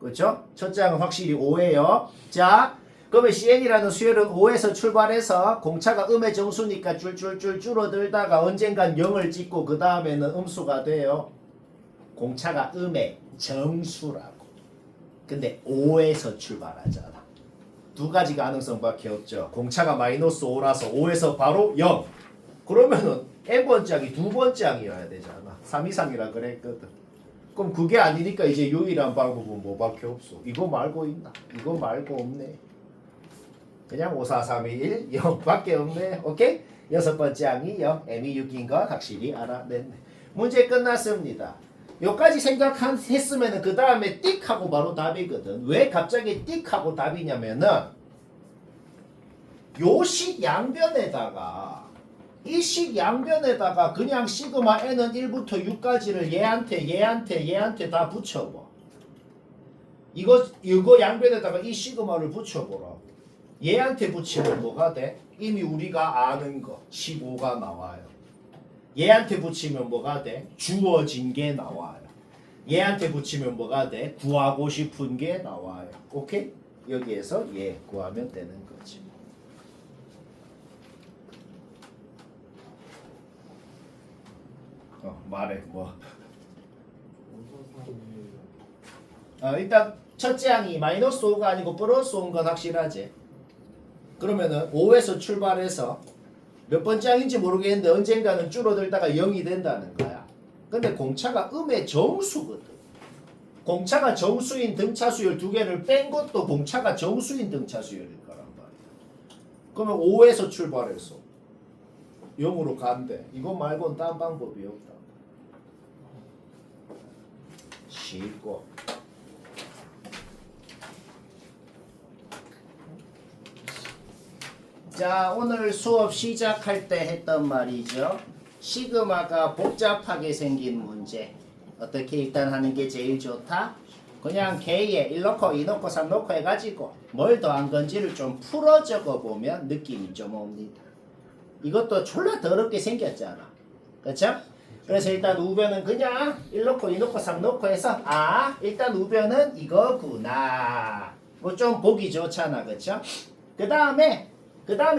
그쵸? 첫째 항은 확실히 5예요. 자, 그러면 CN이라는 수열은 5에서 출발해서 공차가 음의 정수니까 줄줄줄 줄어들다가 언젠간 0을 찍고 그 다음에는 음수가 돼요. 공차가 음의 정수라고. 근데 5에서 출발하잖아. 두 가지 가능성밖에 없죠. 공차가 마이너스 5라서 5에서 바로 0. 그러면은 n번째 항이 두 번째 항이어야 되잖아. 3 이상이라 그랬거든. 그럼 그게 아니니까 이제 유일한 방법은 뭐밖에 없어. 이거 말고 있나? 이거 말고 없네. 그냥 5, 4, 3, 2, 1, 0밖에 없네. 오케이? 여섯 번째 항이 0, M이 6인 거 확실히 알아냈네. 문제 끝났습니다. 여기까지 생각했으면 그 다음에 띡 하고 바로 답이거든. 왜 갑자기 띡 하고 답이냐면은 요 식 양변에다가 이 식 양변에다가 그냥 시그마 n은 1부터 6까지를 얘한테 다 붙여봐. 이거 양변에다가 이 시그마를 붙여보라. 얘한테 붙이면 뭐가 돼? 이미 우리가 아는 거 15가 나와요. 얘한테 붙이면 뭐가 돼? 주어진 게 나와요. 얘한테 붙이면 뭐가 돼? 구하고 싶은 게 나와요. 오케이? 여기에서 얘 구하면 되는 거지. 말해 뭐. 일단 첫째 항이 마이너스 5가 아니고 플러스 5인 건 확실하지. 그러면은 5에서 출발해서 몇 번째 항인지 모르겠는데 언젠가는 줄어들다가 0이 된다는 거야. 근데 공차가 음의 정수거든. 공차가 정수인 등차 수열 두 개를 뺀 것도 공차가 정수인 등차 수열일 거란 말이야. 그러면 5에서 출발해서 0으로 간대. 이거 말고는 딴 방법이 없다. 쉽고. 자, 오늘 수업 시작할 때 했던 말이죠. 시그마가 복잡하게 생긴 문제. 어떻게 일단 하는 게 제일 좋다? 그냥 K에 1 넣고 2 넣고 3 넣고 해가지고 뭘 더한 건지를 좀 풀어 적어보면 느낌이 좀 옵니다. 이것도 졸라 더럽게 생겼잖아. 그쵸? 그래서 일단 우변은 그냥 1 넣고 2 넣고 3 넣고 해서 일단 우변은 이거구나. 뭐 좀 보기 좋잖아. 그쵸? 그 다음에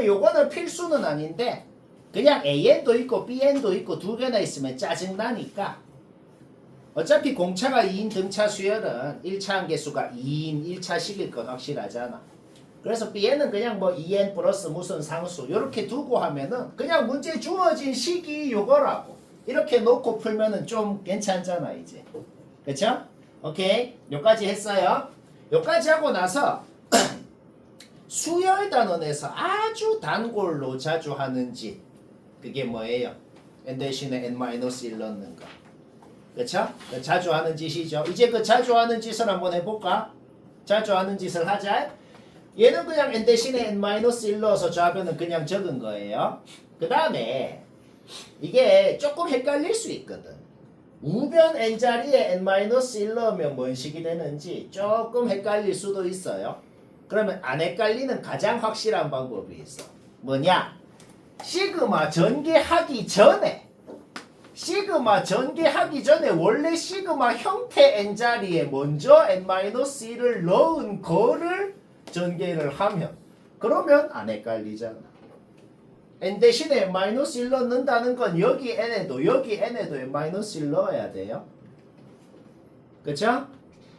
요거는 필수는 아닌데 그냥 AN도 있고 BN도 있고 두 개나 있으면 짜증나니까 어차피 공차가 2인 등차 수열은 1차 항계수가 2인 1차식일 건 확실하잖아. 그래서 B에는 그냥 뭐 2n 플러스 무슨 상수 이렇게 두고 하면은 그냥 문제 주어진 식이 요거라고 이렇게 놓고 풀면은 좀 괜찮잖아 이제. 그쵸? 오케이. 요까지 했어요. 요까지 하고 나서 수열 단원에서 아주 단골로 자주 하는 짓 그게 뭐예요? n 대신에 n-1 넣는 거. 그쵸? 자주 하는 짓이죠. 이제 그 자주 하는 짓을 한번 해볼까? 자주 하는 짓을 하자. 얘는 그냥 n 대신에 n-1 넣어서 좌변은 그냥 적은 거예요. 그 다음에 이게 조금 헷갈릴 수 있거든. 우변 n 자리에 n-1 넣으면 뭔 식이 되는지 조금 헷갈릴 수도 있어요. 그러면 안 헷갈리는 가장 확실한 방법이 있어. 뭐냐? 시그마 전개하기 전에 원래 시그마 형태 n 자리에 먼저 n-1을 넣은 거를 전개를 하면 그러면 안 헷갈리잖아. n 대신에 n-1 넣는다는 건 여기 n에도 n-1 넣어야 돼요. 그쵸?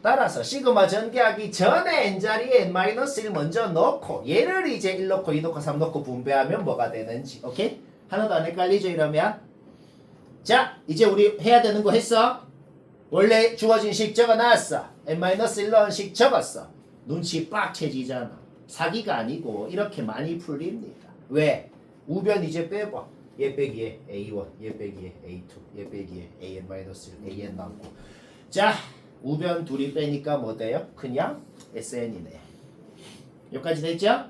따라서 시그마 전개하기 전에 n자리에 n-1 먼저 넣고 얘를 이제 1 넣고 2 넣고 3 넣고 분배하면 뭐가 되는지. 오케이? 하나도 안 헷갈리죠 이러면? 자 이제 우리 해야 되는 거 했어? 원래 주어진 식 적어놨어. n-1 넣은 식 적었어. 눈치 빡쳐지잖아. 사기가 아니고 이렇게 많이 풀립니다. 왜? 우변 이제 빼봐. 얘 빼기에 A1, 얘 빼기에 A2, 얘 빼기에 AN-1, AN 남고. 자 우변 둘이 빼니까 뭐 돼요? 그냥 SN이네. 여기까지 됐죠?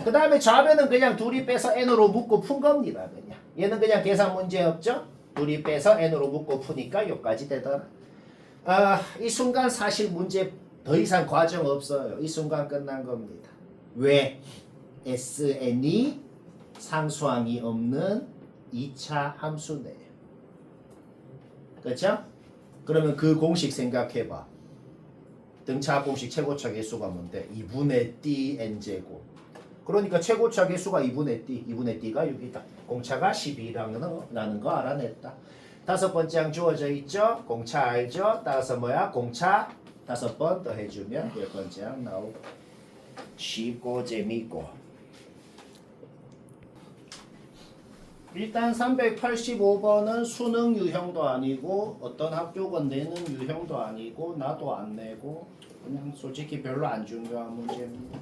그 다음에 좌변은 그냥 둘이 빼서 N으로 묶고 푼 겁니다. 그냥. 얘는 그냥 계산 문제 없죠? 둘이 빼서 N으로 묶고 푸니까 여기까지 되더라. 이 순간 사실 문제 더 이상 과정 없어요. 이 순간 끝난 겁니다. 왜? SN이 상수항이 없는 2차 함수네요. 그렇죠? 그러면 그 공식 생각해봐. 등차 공식 최고차 개수가 뭔데? 2분의 D n제곱. 그러니까 최고차 개수가 2분의 D, 2분의 D가 6이다. 공차가 12라는 거 알아냈다. 다섯 번째 항 주어져 있죠? 공차 알죠? 따라서 뭐야? 공차 5번 더 해주면 10번째 항 나오고. 쉽고 재밌고. 일단 385번은 수능 유형도 아니고 어떤 학교건 내는 유형도 아니고 나도 안 내고 그냥 솔직히 별로 안 중요한 문제입니다.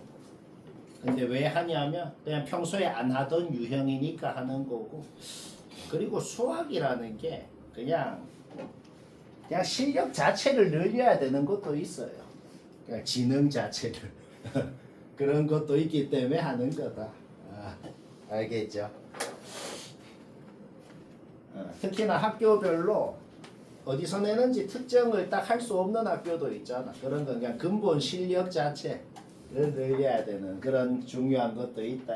근데 왜 하냐면 그냥 평소에 안 하던 유형이니까 하는 거고 그리고 수학이라는 게 그냥 실력 자체를 늘려야 되는 것도 있어요. 그냥 지능 자체를 그런 것도 있기 때문에 하는 거다. 알겠죠? 특히나 학교별로 어디서 내는지 특정을 딱 할 수 없는 학교도 있잖아. 그런 건 그냥 근본 실력 자체를 늘려야 되는 그런 중요한 것도 있다.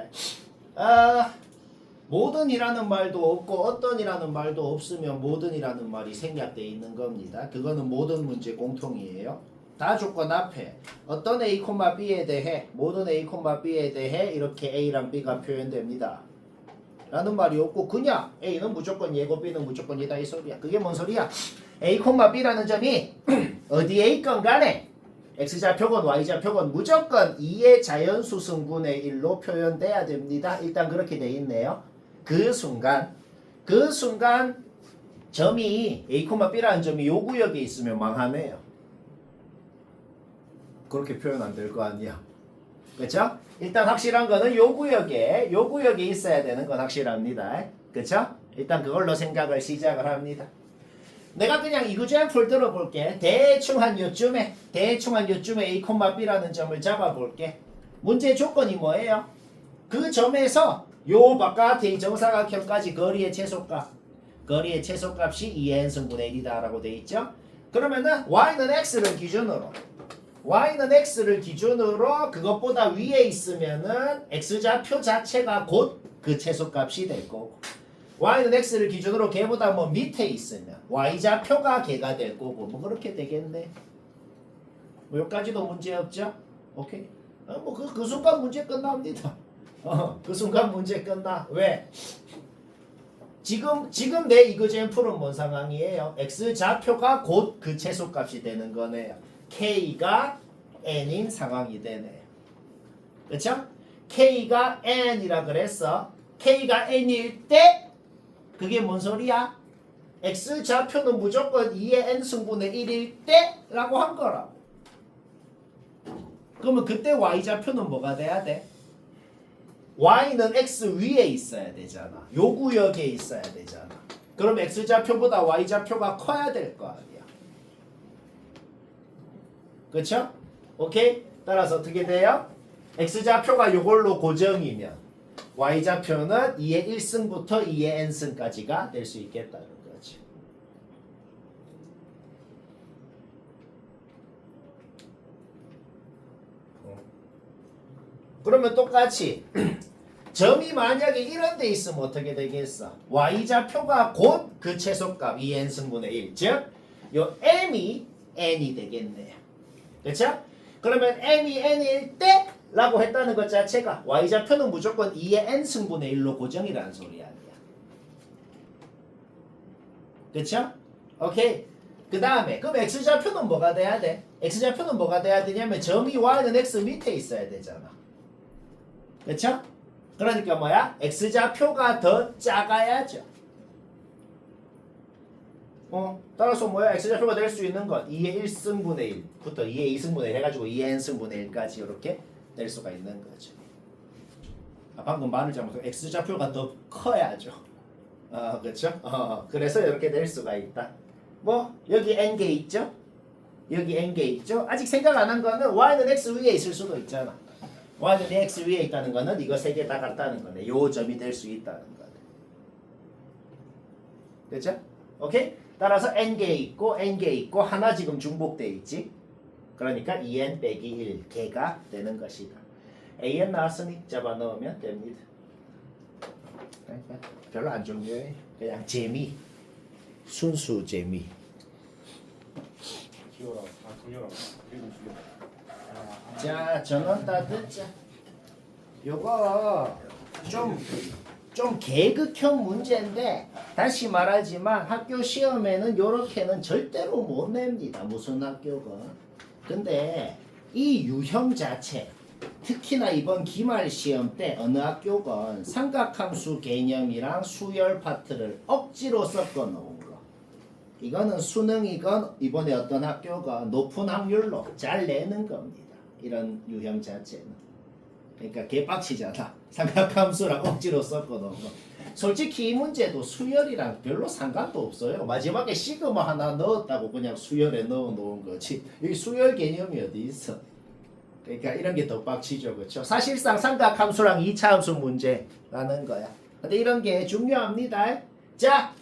모든이라는 말도 없고 어떤이라는 말도 없으면 모든이라는 말이 생략돼 있는 겁니다. 그거는 모든 문제 공통이에요. 다 조건 앞에 어떤 A, B에 대해 모든 A, B에 대해 이렇게 A랑 B가 표현됩니다. 라는 말이 없고 그냥 A는 무조건 얘고 B는 무조건 얘다 이 소리야. 그게 뭔 소리야? A, B라는 점이 어디에 있건 간에 X좌표건 Y좌표건 무조건 2의 자연수 승분의 1로 표현돼야 됩니다. 일단 그렇게 돼 있네요. 그 순간 점이 A, B라는 점이 요 구역에 있으면 망하네요. 그렇게 표현 안 될 거 아니야. 그쵸? 일단 확실한 거는 요 구역에 있어야 되는 건 확실합니다. 그쵸? 일단 그걸로 생각을 시작을 합니다. 내가 그냥 이구제한풀 들어볼게. 대충 한 요쯤에 A, B라는 점을 잡아볼게. 문제 조건이 뭐예요? 그 점에서 요 바깥에 이 정사각형까지 거리의 최소값이 2n 승분의 1이다 라고 돼 있죠? 그러면은 Y는 X를 기준으로 그것보다 위에 있으면은 X좌표 자체가 곧 그 최소값이 될 거고 Y는 X를 기준으로 걔보다 뭐 밑에 있으면 Y좌표가 걔가 될 거고 뭐 그렇게 되겠네. 뭐 여기까지도 문제 없죠? 오케이. 뭐 그 순간 문제 끝납니다. 그 순간 문제 끝나. 왜? 지금 내 이그젠플은 뭔 상황이에요? X좌표가 곧 그 최소값이 되는 거네요. K가 N인 상황이 되네요. 그쵸? K가 N이라 그랬어. K가 N일 때 그게 뭔 소리야? X좌표는 무조건 2의 N승분의 1일 때 라고 한 거라고. 그러면 그때 Y좌표는 뭐가 돼야 돼? Y는 X 위에 있어야 되잖아. 요 구역에 있어야 되잖아. 그럼 X좌표보다 Y좌표가 커야 될 거 아니야. 그쵸? 오케이? 따라서 어떻게 돼요? X좌표가 요걸로 고정이면 Y좌표는 2의 1승부터 2의 N승까지가 될 수 있겠다는 거지. 그러면 똑같이 점이 만약에 이런 데 있으면 어떻게 되겠어? Y좌표가 곧 그 최소값 2N승분의 1. 즉, 요 M이 N이 되겠네요. 그렇죠? 그러면 M이 N일 때 라고 했다는 것 자체가 Y좌표는 무조건 2의 N승분의 1로 고정이라는 소리 아니야. 그렇죠? 오케이. 그 다음에 그럼 X좌표는 뭐가 돼야 돼? X좌표는 뭐가 돼야 되냐면 점이 Y는 X 밑에 있어야 되잖아. 그렇죠? 그러니까 뭐야? X좌표가 더 작아야죠. 따라서 뭐야? X좌표가 될 수 있는 건 2의 1승분의 1부터 2의 2승분의 1 해가지고 2의 N승분의 1까지 이렇게 낼 수가 있는 거죠. 방금 말을 잘못해서 X좌표가 더 커야죠. 그렇죠? 그래서 이렇게 낼 수가 있다. 뭐 여기 N개 있죠? 여기 N개 있죠? 아직 생각 안 한 거는 Y는 X 위에 있을 수도 있잖아. Y는 X 위에 있다는 거는 이거 세 개 다 같다는 거네. 요 점이 될 수 있다는 거네. 그렇죠? 오케이? 따라서 N개 있고 N개 있고 하나 지금 중복돼 있지. 그러니까 2N 빼기 1개가 되는 것이다. AN 나왔으니 잡아 넣으면 됩니다. 별로 안 중요해. 그냥 재미. 순수 재미. 기호라고. 기호라고. 자, 전원 다 듣자. 요거 좀 계급형 문제인데 다시 말하지만 학교 시험에는 요렇게는 절대로 못 냅니다. 무슨 학교건. 근데 이 유형 자체 특히나 이번 기말 시험 때 어느 학교건 삼각함수 개념이랑 수열 파트를 억지로 섞어 놓은 거. 이거는 수능이건 이번에 어떤 학교가 높은 확률로 잘 내는 겁니다. 이런 유형 자체는. 그러니까 개빡치잖아. 삼각함수랑 억지로 섞어 놓은 거. 솔직히 이 문제도 수열이랑 별로 상관도 없어요. 마지막에 시그마 하나 넣었다고 그냥 수열에 넣어 놓은 거지. 여기 수열 개념이 어디 있어? 그러니까 이런 게 더 빡치죠. 그렇죠? 사실상 삼각함수랑 2차 함수 문제라는 거야. 근데 이런 게 중요합니다. 자,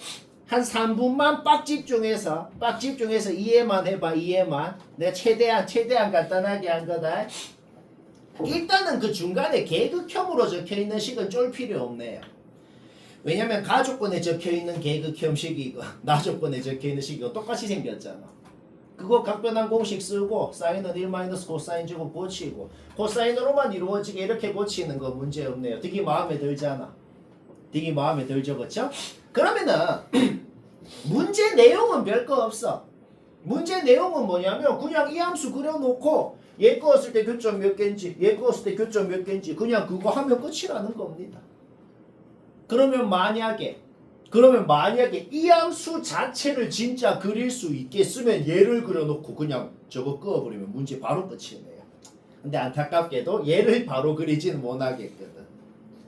한 3분만 빡 집중해서 이해만 해봐. 이해만. 내가 최대한 간단하게 한 거다. 일단은 그 중간에 계급형으로 적혀있는 식은 쫄 필요 없네요. 왜냐면 가족권에 적혀있는 계급형식이고 나족권에 적혀있는 식이고 똑같이 생겼잖아. 그거 각변환 공식 쓰고 사인은 1 코사인 제곱 고치고 코사인으로만 이루어지게 이렇게 고치는 거 문제 없네요. 되게 마음에 들잖아. 되게 마음에 들죠. 그쵸? 그러면은 문제 내용은 별거 없어. 문제 내용은 뭐냐면 그냥 이 함수 그려놓고 얘 끄었을 때 교점 몇 개인지 얘 끄었을 때 교점 몇 개인지 그냥 그거 하면 끝이라는 겁니다. 그러면 만약에 이 함수 자체를 진짜 그릴 수 있겠으면 얘를 그려놓고 그냥 저거 끄어버리면 문제 바로 끝이네요. 근데 안타깝게도 얘를 바로 그리지는 못하겠거든.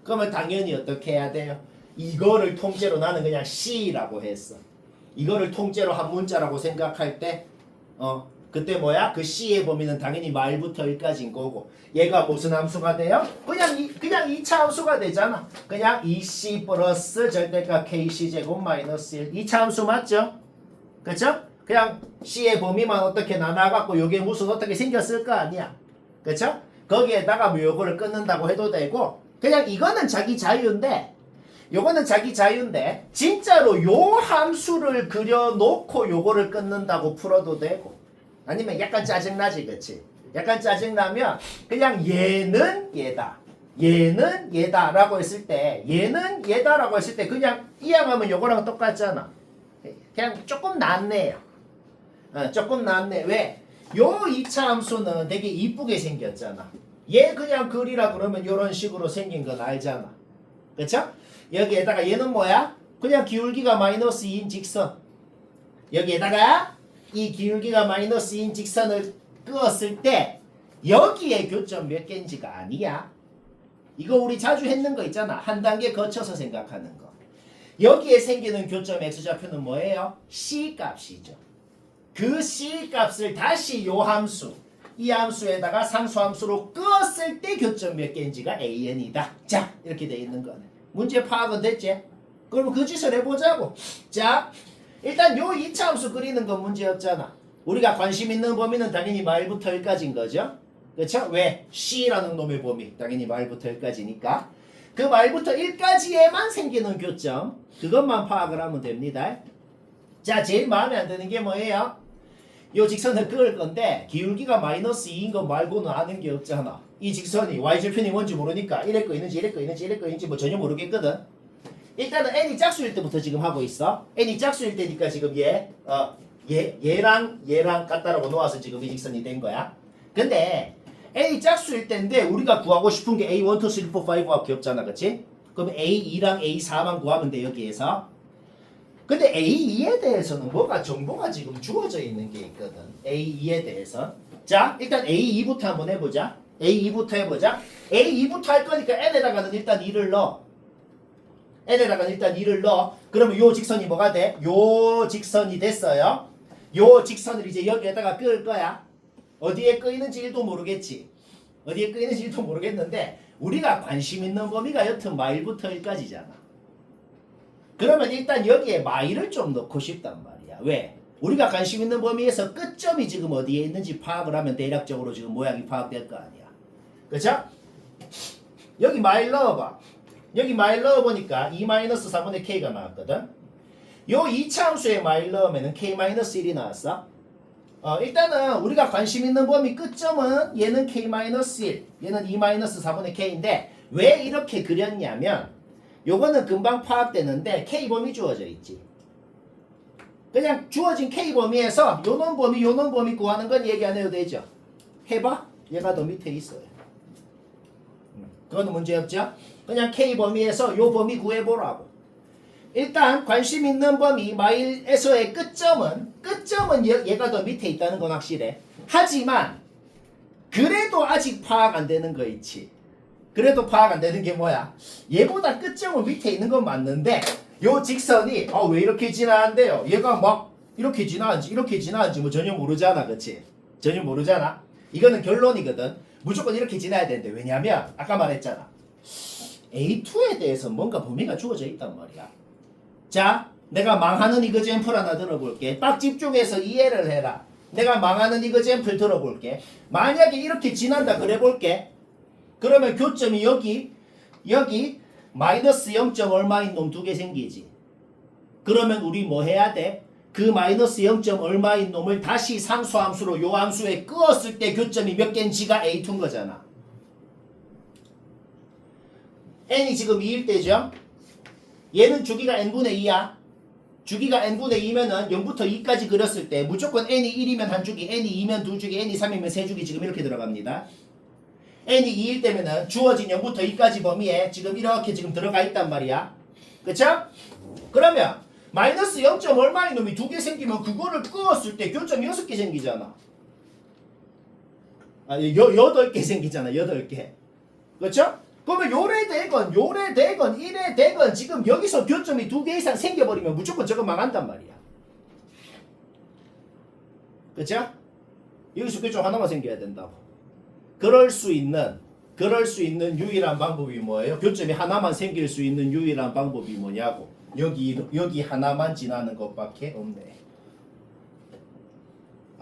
그러면 당연히 어떻게 해야 돼요? 이거를 통째로 나는 그냥 C라고 했어. 이거를 통째로 한 문자라고 생각할 때 그때 뭐야? 그 C의 범위는 당연히 말부터 1까지인 거고 얘가 무슨 함수가 돼요? 그냥 2차 함수가 되잖아. 그냥 2C 플러스 절대값 KC 제곱 마이너스 1 2차 함수 맞죠? 그쵸? 그냥 C의 범위만 어떻게 나눠갖고 요게 무슨 어떻게 생겼을 거 아니야. 그쵸? 거기에다가 뭐 요거를 끊는다고 해도 되고 그냥 이거는 자기 자유인데 요거는 자기 자유인데 진짜로 요 함수를 그려놓고 요거를 끊는다고 풀어도 되고 아니면 약간 짜증나지 그치? 약간 짜증나면 그냥 얘는 얘다 얘는 얘다 라고 했을 때 얘는 얘다 라고 했을 때 그냥 이항하면 요거랑 똑같잖아. 그냥 조금 낫네요. 조금 낫네. 왜? 요 2차 함수는 되게 이쁘게 생겼잖아. 얘 그냥 그리라 그러면 이런 식으로 생긴 건 알잖아. 그쵸? 여기에다가 얘는 뭐야? 그냥 기울기가 마이너스 2인 직선. 여기에다가 이 기울기가 마이너스 2인 직선을 그었을 때 여기에 교점 몇 개인지가 아니야. 이거 우리 자주 했는 거 있잖아. 한 단계 거쳐서 생각하는 거. 여기에 생기는 교점 x좌표는 뭐예요? c 값이죠. 그 c 값을 다시 요 함수, 이 함수에다가 상수함수로 끄었을 때 교점 몇 개인지가 an이다. 자, 이렇게 돼 있는 거네. 문제 파악은 됐지? 그럼 그 짓을 해보자고. 자, 일단 요 2차 함수 그리는 건 문제였잖아. 우리가 관심 있는 범위는 당연히 말부터 1까지인 거죠. 그렇죠? 왜? C라는 놈의 범위. 당연히 말부터 1까지니까. 그 말부터 1까지에만 생기는 교점. 그것만 파악을 하면 됩니다. 자, 제일 마음에 안 드는 게 뭐예요? 요 직선을 그을 건데 기울기가 마이너스 2인 거 말고는 아는 게 없잖아. 이 직선이 y절편이 뭔지 모르니까 이래 거 있는지 이래 거 있는지 이래 거 있는지 뭐 전혀 모르겠거든. 일단은 n이 짝수일 때부터 지금 하고 있어. n이 짝수일 때니까 지금 얘랑 같다라고 놓아서 지금 이 직선이 된 거야. 근데 n이 짝수일 때인데 우리가 구하고 싶은 게 a1, 2, 3, 4, 5가 귀엽잖아. 그치? 그럼 a2랑 a4만 구하면 돼 여기에서. 근데 A2에 대해서는 뭐가 정보가 지금 주어져 있는 게 있거든. A2에 대해서. 자, 일단 A2부터 한번 해보자. A2부터 해보자. A2부터 할 거니까 N에다가는 일단 2를 넣어. N에다가는 일단 2를 넣어. 그러면 요 직선이 뭐가 돼? 요 직선이 됐어요. 요 직선을 이제 여기에다가 끄을 거야. 어디에 끄이는지 1도 모르겠지. 어디에 끄이는지 1도 모르겠는데 우리가 관심 있는 범위가 여튼 마일부터 1까지잖아. 그러면 일단 여기에 마일을 좀 넣고 싶단 말이야. 왜? 우리가 관심 있는 범위에서 끝점이 지금 어디에 있는지 파악을 하면 대략적으로 지금 모양이 파악될 거 아니야. 그쵸? 여기 마일 넣어봐. 여기 마일 넣어보니까 2-4분의 k가 나왔거든. 요 2차 함수에 마일 넣으면 k-1이 나왔어. 일단은 우리가 관심 있는 범위 끝점은 얘는 k-1, 얘는 2-4분의 k인데 왜 이렇게 그렸냐면 요거는 금방 파악되는데 K범위 주어져 있지. 그냥 주어진 K범위에서 요놈 범위 구하는 건 얘기 안 해도 되죠. 해봐. 얘가 더 밑에 있어요. 그거는 문제 없죠. 그냥 K범위에서 요 범위 구해보라고. 일단 관심 있는 범위 마일에서의 끝점은 얘가 더 밑에 있다는 건 확실해. 하지만 그래도 아직 파악 안 되는 거 있지. 그래도 파악 안 되는 게 뭐야? 얘보다 끝점은 밑에 있는 건 맞는데 요 직선이 왜 이렇게 지나는데요? 얘가 막 이렇게 지나는지 뭐 전혀 모르잖아. 그치? 전혀 모르잖아. 이거는 결론이거든. 무조건 이렇게 지나야 되는데 왜냐면 아까 말했잖아. A2에 대해서 뭔가 범위가 주어져 있단 말이야. 자, 내가 망하는 이거잼플 하나 들어볼게. 딱 집중해서 이해를 해라. 내가 망하는 이거잼플 들어볼게. 만약에 이렇게 지난다 그래 볼게. 그러면 교점이 여기 마이너스 0. 얼마인 놈 두 개 생기지. 그러면 우리 뭐 해야 돼? 그 마이너스 0. 얼마인 놈을 다시 상수함수로 요 함수에 끄었을 때 교점이 몇 개인지가 A2인 거잖아. n이 지금 2일 때죠. 얘는 주기가 n분의 2야. 주기가 n분의 2면은 0부터 2까지 그렸을 때 무조건 n이 1이면 한 주기, n이 2면 두 주기, n이 3이면 세 주기 지금 이렇게 들어갑니다. n이 2일 때면은 주어진 0부터 2까지 범위에 지금 이렇게 지금 들어가 있단 말이야. 그쵸? 그러면 마이너스 0. 얼마인 놈이 두 개 생기면 그거를 끄었을 때 교점 6개 생기잖아. 8개 생기잖아. 8개. 그쵸? 그러면 요래 되건 이래 되건 지금 여기서 교점이 2개 이상 생겨버리면 무조건 저거 망한단 말이야. 그쵸? 여기서 교점 하나만 생겨야 된다고. 그럴 수 있는 유일한 방법이 뭐예요? 교점이 하나만 생길 수 있는 유일한 방법이 뭐냐고. 여기 하나만 지나는 것밖에 없네.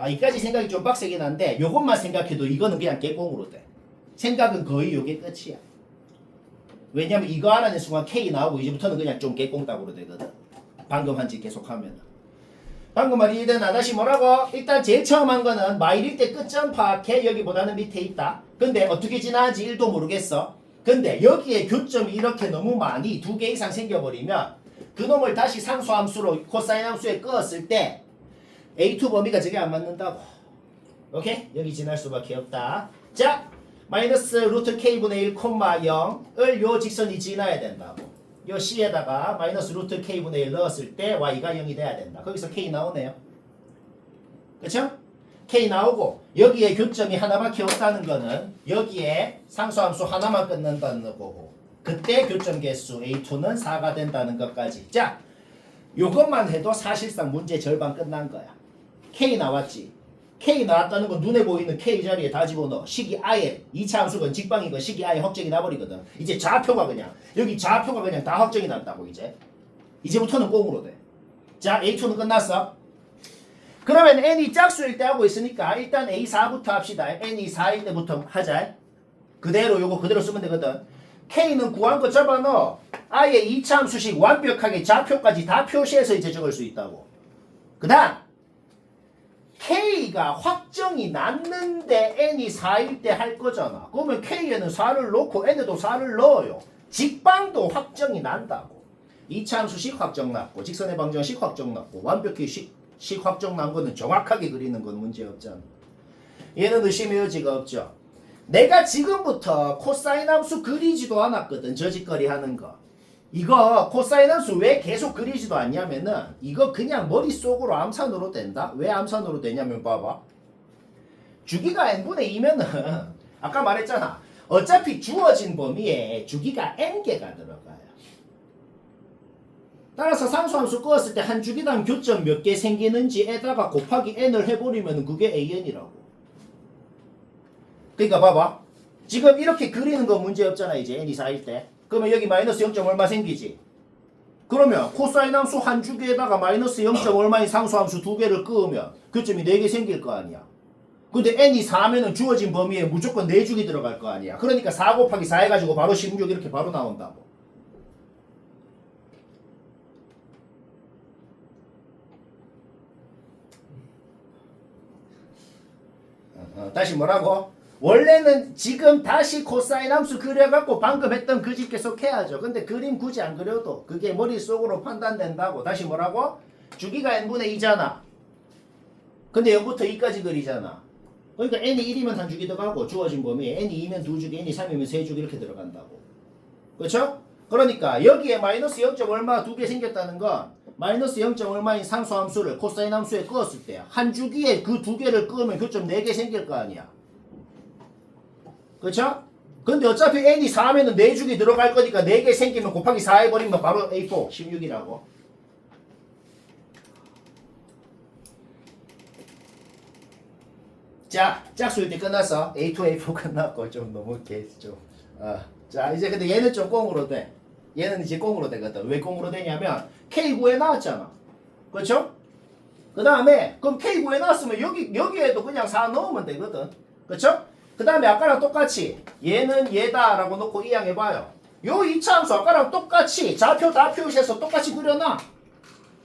이까지 생각이 좀 빡세긴 한데 요것만 생각해도 이거는 그냥 개꽁으로 돼. 생각은 거의 요게 끝이야. 왜냐면 이거 하라는 순간 K 나오고 이제부터는 그냥 좀 개꽁답으로 되거든. 방금 한 짓 계속하면. 방금 말 이해되나? 다시 뭐라고? 일단 제일 처음 한 거는 마일일 때 끝점 파악해. 여기보다는 밑에 있다. 근데 어떻게 지나는지 1도 모르겠어. 근데 여기에 교점이 이렇게 너무 많이 2개 이상 생겨버리면 그놈을 다시 상수함수로 코사인 함수에 끄었을 때 A2 범위가 저게 안 맞는다고. 오케이? 여기 지날 수밖에 없다. 자, 마이너스 루트 k분의 1, 0을 요 직선이 지나야 된다고. 요 c에다가 마이너스 루트 k분의 1 넣었을 때 y가 0이 돼야 된다. 거기서 k 나오네요. 그쵸? k 나오고 여기에 교점이 하나밖에 없다는 거는 여기에 상수함수 하나만 끊는다는 거고 그때 교점 개수 A2는 4가 된다는 것까지. 자, 요것만 해도 사실상 문제 절반 끝난 거야. k 나왔지. k 나왔다는 건 눈에 보이는 k 자리에 다 집어넣어. 식이 아예 2차 함수건 직방이건 식이 아예 확정이 나버리거든. 이제 좌표가 그냥 여기 좌표가 그냥 다 확정이 났다고. 이제부터는 꽁으로 돼. 자, A2는 끝났어. 그러면 n이 짝수일 때 하고 있으니까 일단 A4부터 합시다. n이 4일 때부터 하자. 그대로 요거 그대로 쓰면 되거든. k는 구한 거 잡아넣어. 아예 2차 함수식 완벽하게 좌표까지 다 표시해서 이제 적을 수 있다고. 그 다음 k가 확정이 났는데 n이 4일 때 할 거잖아. 그러면 k에는 4를 넣고 n에도 4를 넣어요. 직방도 확정이 난다고. 2차 함수식 확정 났고 직선의 방정식 확정 났고 완벽히 식 확정 난 거는 정확하게 그리는 건 문제 없잖아. 얘는 의심의 여지가 없죠. 내가 지금부터 코사인 함수 그리지도 않았거든. 저짓거리 하는 거. 이거 코사인 함수 왜 계속 그리지도 않냐면은 이거 그냥 머릿속으로 암산으로 된다. 왜 암산으로 되냐면 봐봐. 주기가 n분의 2면은 아까 말했잖아. 어차피 주어진 범위에 주기가 n개가 들어가요. 따라서 상수함수 끄었을 때 한 주기당 교점 몇 개 생기는지에다가 곱하기 n을 해버리면 그게 an이라고. 그러니까 봐봐. 지금 이렇게 그리는 거 문제 없잖아. 이제 n이 4일 때. 그러면 여기 마이너스 0. 얼마 생기지? 그러면 코사인 함수 한 주기에다가 마이너스 0. 얼마인 상수함수 두 개를 끄으면 교점이 4개 생길 거 아니야. 근데 n이 4면은 주어진 범위에 무조건 4주기 들어갈 거 아니야. 그러니까 4 곱하기 4 해가지고 바로 16 이렇게 바로 나온다고. 다시 뭐라고? 원래는 지금 다시 코사인 함수 그려갖고 방금 했던 그 집 계속 해야죠. 근데 그림 굳이 안 그려도 그게 머릿속으로 판단된다고. 다시 뭐라고? 주기가 n분의 2잖아. 근데 0부터 2까지 그리잖아. 그러니까 n이 1이면 한 주기 들어가고 주어진 범위에 n이 2면 2주기, n이 3이면 3주기 이렇게 들어간다고. 그렇죠? 그러니까 여기에 마이너스 0. 얼마 두 개 생겼다는 건 마이너스 0. 얼마인 상수함수를 코사인 함수에 끄었을 때 한 주기에 그 두 개를 끄면 교점 4개 생길 거 아니야. 그렇죠? 근데 어차피 n이 4면은 4주기 들어갈 거니까 4개 생기면 곱하기 4 해버리면 바로 A4 16이라고. 자, 짝수일 때 끝났어. A2, A4 끝났고 좀 너무 좀. 자, 이제 근데 얘는 좀 꽁으로 돼. 얘는 이제 꽁으로 되거든. 왜 꽁으로 되냐면 K 구해 나왔잖아. 그렇죠? 그 다음에 그럼 K 구해 나왔으면 여기에도 그냥 4 넣으면 되거든. 그렇죠? 그 다음에 아까랑 똑같이 얘는 얘다 라고 놓고 이항해봐요. 요 2차 함수 아까랑 똑같이 좌표 다 표시해서 똑같이 그려놔.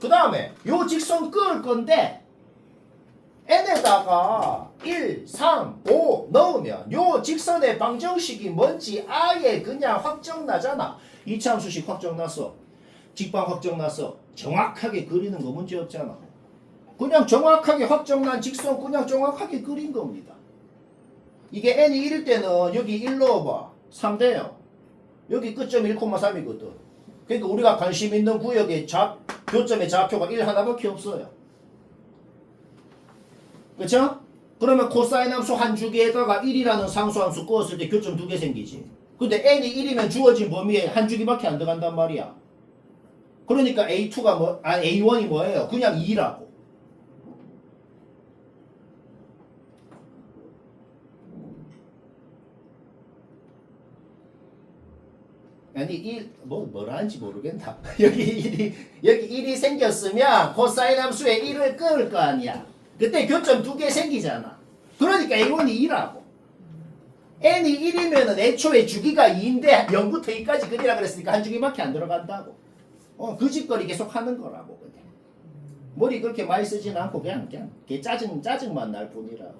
그 다음에 요 직선 끄을 건데 n에다가 1, 3, 5 넣으면 요 직선의 방정식이 뭔지 아예 그냥 확정나잖아. 2차 함수식 확정났어. 직방 확정났어. 정확하게 그리는 거 문제 없잖아. 그냥 정확하게 확정난 직선 그냥 정확하게 그린 겁니다. 이게 n이 1일 때는 여기 1 넣어봐. 3돼요. 여기 끝점 1,3이거든. 그러니까 우리가 관심 있는 구역의 교점의 좌표가 1 하나밖에 없어요. 그쵸? 그러면 코사인 함수 한 주기에다가 1이라는 상수함수 끄었을 때 교점 2개 생기지. 근데 n이 1이면 주어진 범위에 한 주기밖에 안 들어간단 말이야. 그러니까 A2가 A1이 뭐예요? 그냥 2라고. 아니 뭐라는지 모르겠다. 여기 1이 생겼으면 코사인 함수에 1을 끄을 거 아니야. 그때 교점 2개 생기잖아. 그러니까 A1이 2라고. n이 1이면은 애초에 주기가 2인데 0부터 2까지 그리라 그랬으니까 한 주기밖에 안 들어간다고. 그 짓거리 계속 하는 거라고 그냥. 머리 그렇게 많이 쓰지는 않고 그냥 짜증만 날 뿐이라고.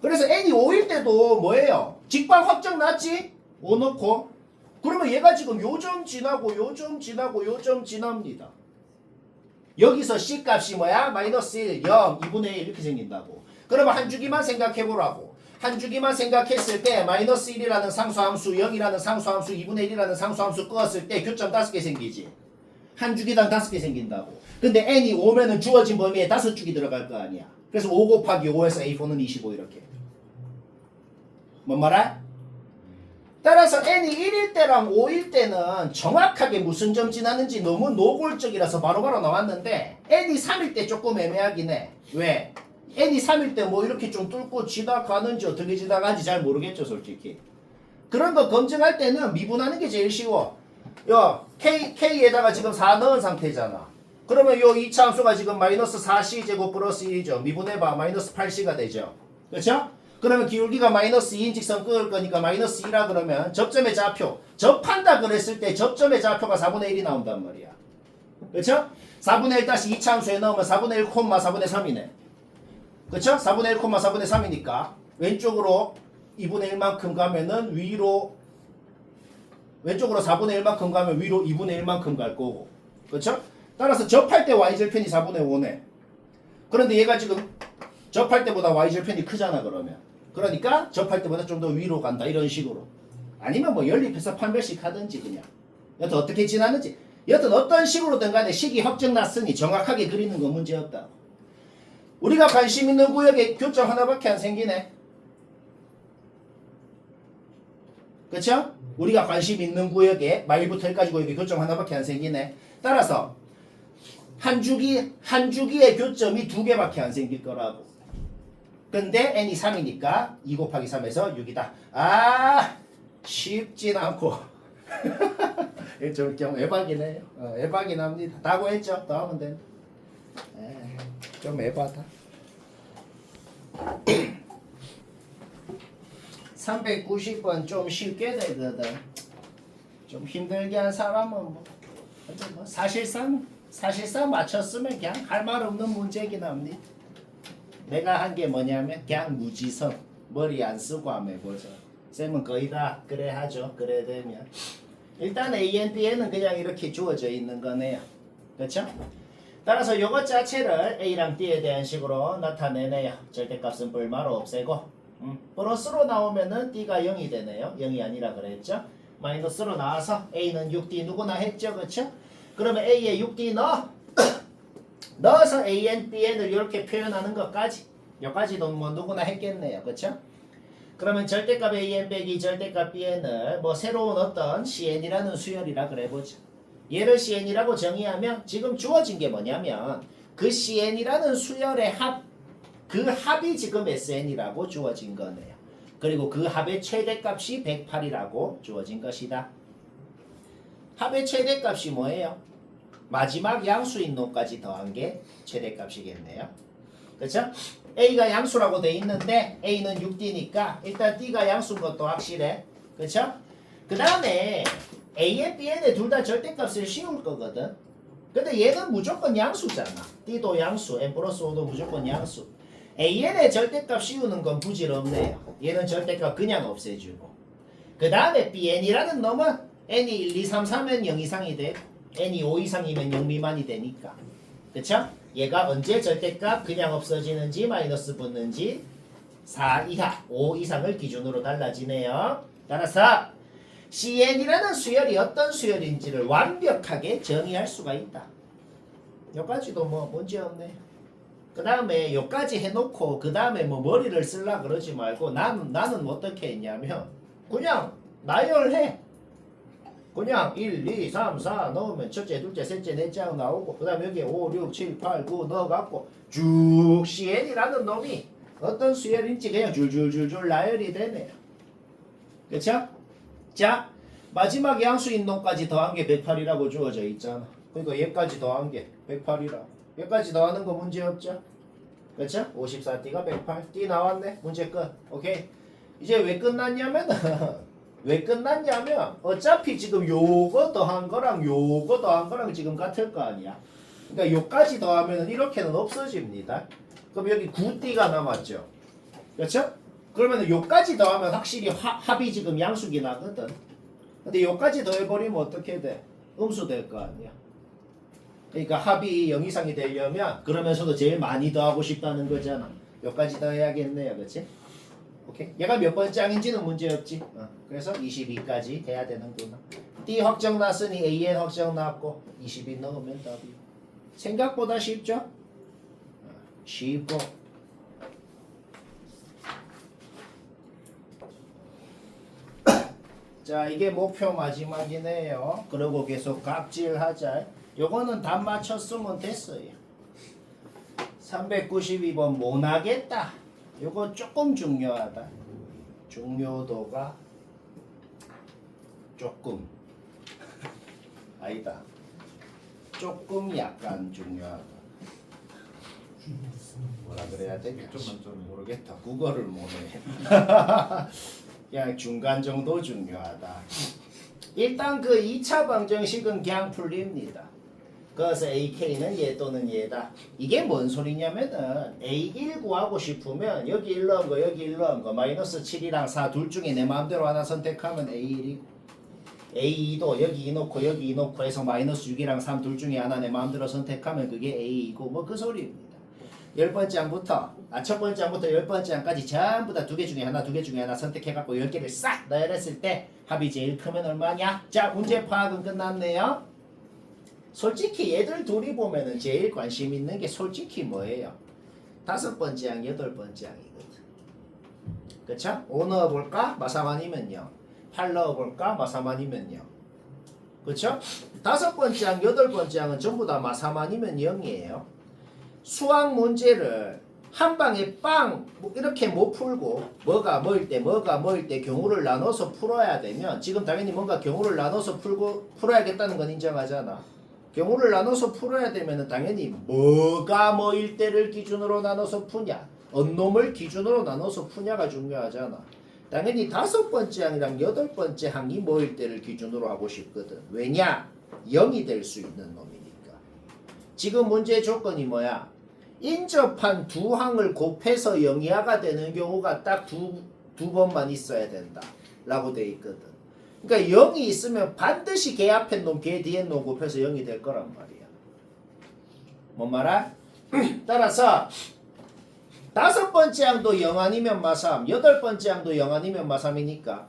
그래서 n이 5일 때도 뭐예요? 직방 확정 났지? 5 넣고. 그러면 얘가 지금 요점 지나고 요점 지나고 요점 지납니다. 여기서 C값이 뭐야? 마이너스 1, 0, 2분의 1 이렇게 생긴다고. 그러면 한 주기만 생각해보라고. 한 주기만 생각했을 때 마이너스 1이라는 상수함수 0이라는 상수함수 2분의 1이라는 상수함수 끄었을 때 교점 5개 생기지. 한 주기당 5개 생긴다고. 근데 n이 5면은 주어진 범위에 5주기 들어갈 거 아니야. 그래서 5 곱하기 5에서 A4는 25 이렇게. 뭔 말아? 따라서 n이 1일 때랑 5일 때는 정확하게 무슨 점 지났는지 너무 노골적이라서 바로바로 나왔는데 n이 3일 때 조금 애매하긴 해. 왜? n이 3일 때 뭐 이렇게 좀 뚫고 지나가는지 어떻게 지나가는지 잘 모르겠죠 솔직히. 그런 거 검증할 때는 미분하는 게 제일 쉬워. 야 k에다가 지금 4 넣은 상태잖아. 그러면 요 2차 함수가 지금 마이너스 4c 제곱 플러스 1이죠. 미분해봐. 마이너스 8c가 되죠. 그렇죠? 그러면 기울기가 마이너스 2인 직선 끄을 거니까 마이너스 2라 그러면 접점의 좌표 접한다 그랬을 때 접점의 좌표가 4분의 1이 나온단 말이야. 그렇죠? 4분의 1 다시 2차 함수에 넣으면 4분의 1, 4분의 3이네. 그렇죠? 4분의 1, 4분의 3이니까 왼쪽으로 2분의 1만큼 가면은 위로 왼쪽으로 4분의 1만큼 가면 위로 2분의 1만큼 갈 거고. 그렇죠? 따라서 접할 때 y절편이 4분의 5네. 그런데 얘가 지금 접할 때보다 y절편이 크잖아 그러면. 그러니까 접할 때보다 좀 더 위로 간다 이런 식으로. 아니면 뭐 연립해서 판별식 하든지 그냥. 여튼 어떻게 지나는지. 여튼 어떤 식으로든 간에 식이 확정났으니 정확하게 그리는 건 문제없다. 우리가 관심 있는 구역에 교점 하나밖에 안 생기네. 그쵸? 우리가 관심 있는 구역에 말부터 일까지 구역에 교점 하나밖에 안 생기네. 따라서 한 주기의 교점이 2개밖에 안 생길 거라고. 근데 n이 3이니까 2 곱하기 3에서 6이다. 아 쉽진 않고 좀 에바긴 해요. 에바긴 합니다. 다고 했죠? 더 하면 돼. 좀 에바다. 390번 좀 쉽게 되거든. 좀 힘들게 한 사람은 뭐 사실상 맞췄으면 그냥 할 말 없는 문제긴 합니다. 내가 한 게 뭐냐면 그냥 무지성 머리 안 쓰고 한번 해보자. 쌤은 거의 다 그래 하죠. 그래 되면 일단 AN, BN은 그냥 이렇게 주어져 있는 거네요. 그렇죠? 따라서 요것 자체를 A랑 D에 대한 식으로 나타내네요. 절대값은 불마로 없애고 플러스로 나오면은 D가 0이 되네요. 0이 아니라 그랬죠? 마이너스로 나와서 A는 6D 누구나 했죠? 그렇죠? 그러면 A에 6D 넣어서 AN, BN을 이렇게 표현하는 것까지 여기까지도 뭐 누구나 했겠네요. 그렇죠? 그러면 절대값 AN 빼기 절대값 BN을 뭐 새로운 어떤 CN이라는 수열이라 그래보죠. 얘를 CN이라고 정의하면 지금 주어진 게 뭐냐면 그 CN이라는 수열의 그 합이 지금 SN이라고 주어진 거네요. 그리고 그 합의 최대값이 108이라고 주어진 것이다. 합의 최대값이 뭐예요? 마지막 양수인 놈까지 더한 게 최대값이겠네요. 그렇죠? A가 양수라고 돼 있는데 A는 6D니까 일단 D가 양수인 것도 확실해. 그렇죠? 그 다음에 A에 B에 둘 다 절대값을 씌울 거거든. 근데 얘는 무조건 양수잖아. D도 양수, N 플러스 5도 무조건 양수. AN의 절대값 씌우는 건 부질없네요. 얘는 절대값 그냥 없애주고. 그 다음에 BN이라는 놈은 N이 1, 2, 3, 4면 0 이상이 돼. N이 5 이상이면 0 미만이 되니까. 그쵸? 얘가 언제 절대값 그냥 없어지는지 마이너스 붙는지 4 이하, 5 이상을 기준으로 달라지네요. 따라서 CN이라는 수열이 어떤 수열인지를 완벽하게 정의할 수가 있다. 여기까지도 뭐 문제없네요. 그 다음에 여기까지 해놓고 그 다음에 뭐 머리를 쓸라 그러지 말고 나는 어떻게 했냐면 그냥 나열해. 그냥 1, 2, 3, 4 넣으면 첫째, 둘째, 셋째, 넷째 하고 나오고 그 다음에 여기 5, 6, 7, 8, 9 넣어갖고 쭉 CN이라는 놈이 어떤 수열인지 그냥 줄줄줄줄 나열이 되네요. 그쵸? 자, 마지막 양수인 놈까지 더한 게 108이라고 주어져 있잖아. 그러니까 얘까지 더한 게 108이라고. 얘까지 더하는 거 문제 없죠? 그쵸? 54D가 108. D 나왔네. 문제 끝. 오케이. 이제 왜 끝났냐면 왜 끝났냐면 어차피 지금 요거 더한 거랑 요거 더한 거랑 지금 같을 거 아니야. 그러니까 요까지 더하면 이렇게는 없어집니다. 그럼 여기 9D가 남았죠. 그렇죠? 그러면 요까지 더하면 확실히 합이 지금 양수기 나거든. 근데 요까지 더해버리면 어떻게 돼? 음수 될 거 아니야. 그러니까 합이 0 이상이 되려면 그러면서도 제일 많이 더하고 싶다는 거잖아. 요까지 더해야겠네요. 그렇지? 오케이? 얘가 몇 번째 항인지는 문제없지. 그래서 22까지 돼야 되는구나. D 확정 났으니 AN 확정 났고 22 넣으면 답이. 생각보다 쉽죠? 쉽고. 자, 이게 목표 마지막이네요. 그리고 계속 갑질하자. 요거는 답 맞췄으면 됐어요. 392번 못하겠다. 요거 조금 중요하다. 중요도가 조금 아니다. 조금 약간 중요하다. 뭐라 그래야 되냐? 좀 만점. 모르겠다. 국어를 못해. 그냥 중간 정도 중요하다. 일단 그 2차 방정식은 그냥 풀립니다. 그래서 AK는 얘 또는 얘다. 이게 뭔 소리냐면은 A1 구하고 싶으면 여기 1 넣은 거 여기 1 넣은 거 마이너스 7이랑 4 둘 중에 내 마음대로 하나 선택하면 A1이고 A2도 여기 2 놓고 여기 2 놓고 해서 마이너스 6이랑 3 둘 중에 하나 내 마음대로 선택하면 그게 A이고 뭐 그 소리입니다. 10번째 항부터 첫 번째 항부터 10번째 항까지 전부 다 두 개 중에 하나 두 개 중에 하나 선택해갖고 10개를 싹 넣어냈을 때 합이 제일 크면 얼마냐? 자, 문제 파악은 끝났네요. 솔직히 얘들 둘이 보면은 제일 관심 있는 게 솔직히 뭐예요? 5번째 항, 8번째 항이거든. 그쵸? 5 넣어볼까? 마사만이면요. 8 넣어볼까? 마사만이면요. 그쵸? 5번째 항, 8번째 항은 전부 다 마사만이면 0이에요. 수학 문제를 한 방에 빵 이렇게 못 풀고 뭐가 뭐일 때 경우를 나눠서 풀어야 되면 지금 당연히 뭔가 경우를 나눠서 풀어야겠다는 건 인정하잖아. 경우를 나눠서 풀어야 되면 당연히 뭐가 뭐일 때를 기준으로 나눠서 푸냐 언놈을 기준으로 나눠서 푸냐가 중요하잖아. 당연히 5번째 항이랑 8번째 항이 뭐일 때를 기준으로 하고 싶거든. 왜냐? 0이 될 수 있는 놈이니까. 지금 문제의 조건이 뭐야? 인접한 두 항을 곱해서 0이하가 되는 경우가 딱 두 번만 있어야 된다 라고 돼 있거든. 그러니까 0이 있으면 반드시 걔 앞에 놈 걔 뒤에 놈 곱해서 0이 될 거란 말이야. 뭔 말아? 따라서 5번째 항도 0 아니면 마삼, 8번째 항도 0 아니면 마삼이니까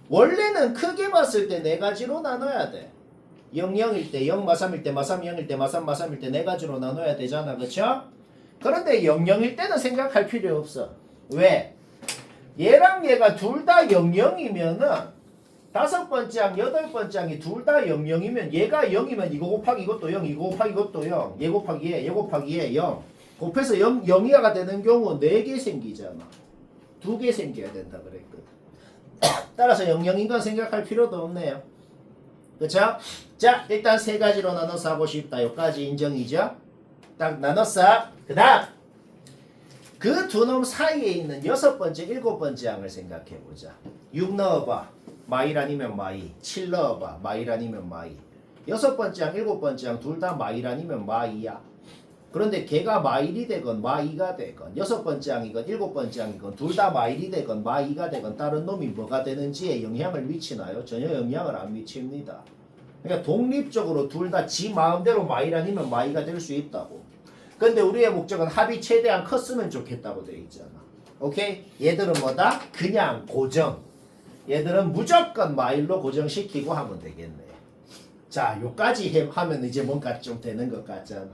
원래는 크게 봤을 때 네 가지로 나눠야 돼. 0, 0일 때, 0, 마삼일 때, 마삼, 0일 때, 마삼, 마삼일 때 네 가지로 나눠야 되잖아. 그쵸? 그런데 0, 0일 때는 생각할 필요 없어. 왜? 얘랑 얘가 둘 다 0, 0이면은 5번째 항, 8번째 항이 둘 다 0, 0이면 얘가 0이면 이거 곱하기 이것도 0, 이거 곱하기 이것도 0, 얘 곱하기 얘 곱하기 얘 0 곱해서 0, 0이하가 되는 경우 4개 생기잖아. 2개 생겨야 된다 그랬거든. 따라서 0, 0인 건 생각할 필요도 없네요. 그쵸? 자, 일단 세 가지로 나눠서 하고 싶다. 여기까지 인정이죠? 딱 나눴어. 그 다음 그 두 놈 사이에 있는 6번째, 7번째 항을 생각해보자. 6 넣어봐. 마일 아니면 마이. 7 넣어봐. 마일 아니면 마이. 6번째 항, 7번째 항 둘 다 마일 아니면 마이야. 그런데 걔가 마일이 되건 마이가 되건 6번째 항이건 7번째 항이건 둘 다 마일이 되건 마이가 되건 다른 놈이 뭐가 되는지에 영향을 미치나요? 전혀 영향을 안 미칩니다. 그러니까 독립적으로 둘 다 지 마음대로 마일 아니면 마이가 될 수 있다고. 근데 우리의 목적은 합이 최대한 컸으면 좋겠다고 돼 있잖아. 오케이? 얘들은 뭐다? 그냥 고정. 얘들은 무조건 마일로 고정시키고 하면 되겠네. 자, 요까지 하면 이제 뭔가 좀 되는 것 같잖아.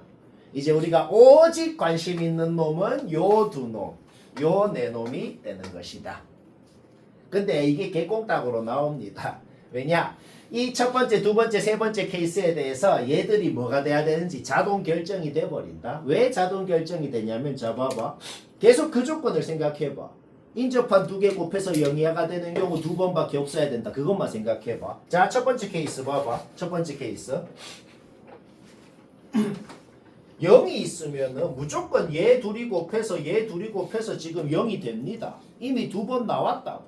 이제 우리가 오직 관심 있는 놈은 요 두 놈, 요 네 놈이 되는 것이다. 근데 이게 개꽁딱으로 나옵니다. 왜냐? 이 첫 번째, 두 번째, 세 번째 케이스에 대해서 얘들이 뭐가 돼야 되는지 자동 결정이 돼버린다. 왜 자동 결정이 되냐면 자 봐봐. 계속 그 조건을 생각해봐. 인접한 두 개 곱해서 0이하가 되는 경우 두 번밖에 없어야 된다. 그것만 생각해봐. 자, 첫 번째 케이스 봐봐. 첫 번째 케이스. 0이 있으면은 무조건 얘 둘이 곱해서 얘 둘이 곱해서 지금 0이 됩니다. 이미 두 번 나왔다고.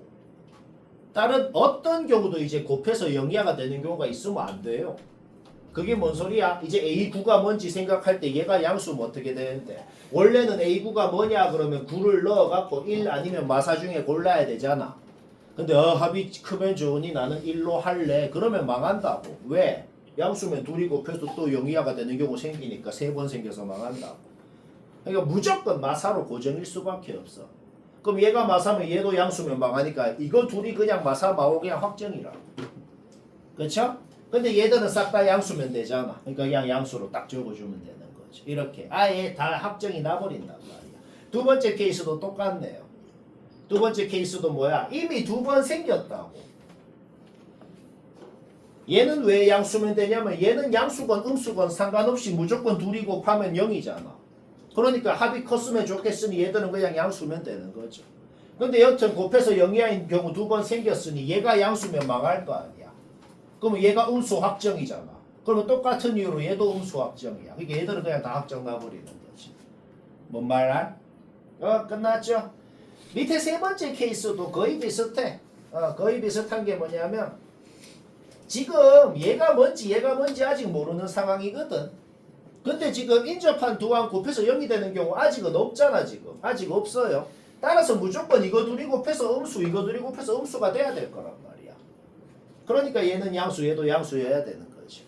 다른 어떤 경우도 이제 곱해서 0이하가 되는 경우가 있으면 안 돼요. 그게 뭔 소리야? 이제 A9가 뭔지 생각할 때 얘가 양수면 어떻게 되는데? 원래는 A9가 뭐냐 그러면 9를 넣어갖고 1 아니면 마사 중에 골라야 되잖아. 근데 합이 크면 좋으니 나는 1로 할래. 그러면 망한다고. 왜? 양수면 둘이 곱해서 또 0이하가 되는 경우 생기니까 3번 생겨서 망한다고. 그러니까 무조건 마사로 고정일 수밖에 없어. 그럼 얘가 마사면 얘도 양수면 망하니까 이거 둘이 그냥 마사 마오 그냥 확정이라. 그렇죠? 근데 얘들은 싹 다 양수면 되잖아. 그러니까 그냥 양수로 딱 적어주면 되는 거지. 이렇게 아예 다 확정이 나버린단 말이야. 두 번째 케이스도 똑같네요. 두 번째 케이스도 뭐야? 이미 두 번 생겼다고. 얘는 왜 양수면 되냐면 얘는 양수건 음수건 상관없이 무조건 둘이 곱하면 0이잖아. 그러니까 합이 컸으면 좋겠으니 얘들은 그냥 양수면 되는 거죠. 근데 여튼 곱해서 0이하인 경우 두 번 생겼으니 얘가 양수면 망할 거 아니야. 그러면 얘가 음수 확정이잖아. 그러면 똑같은 이유로 얘도 음수 확정이야. 그러니까 얘들은 그냥 다 확정 나버리는 거지. 뭔 말? 끝났죠? 밑에 세 번째 케이스도 거의 비슷해. 거의 비슷한 게 뭐냐면 지금 얘가 뭔지 아직 모르는 상황이거든. 근데 지금 인접한 두 항 곱해서 0이 되는 경우 아직은 없잖아. 지금 아직 없어요. 따라서 무조건 이거 둘이 곱해서 음수 이거 둘이 곱해서 음수가 돼야 될 거란 말이야. 그러니까 얘는 양수 얘도 양수여야 되는 거지.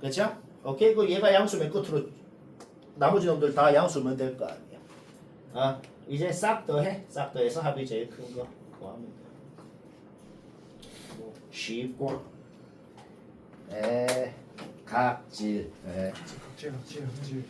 그쵸? 오케이? 그 얘가 양수면 끝으로 나머지 놈들 다 양수면 될 거 아니야. 이제 싹 더해. 싹 더해서 합이 제일 큰 거 구하면 돼. 쉽고 각질. 각질.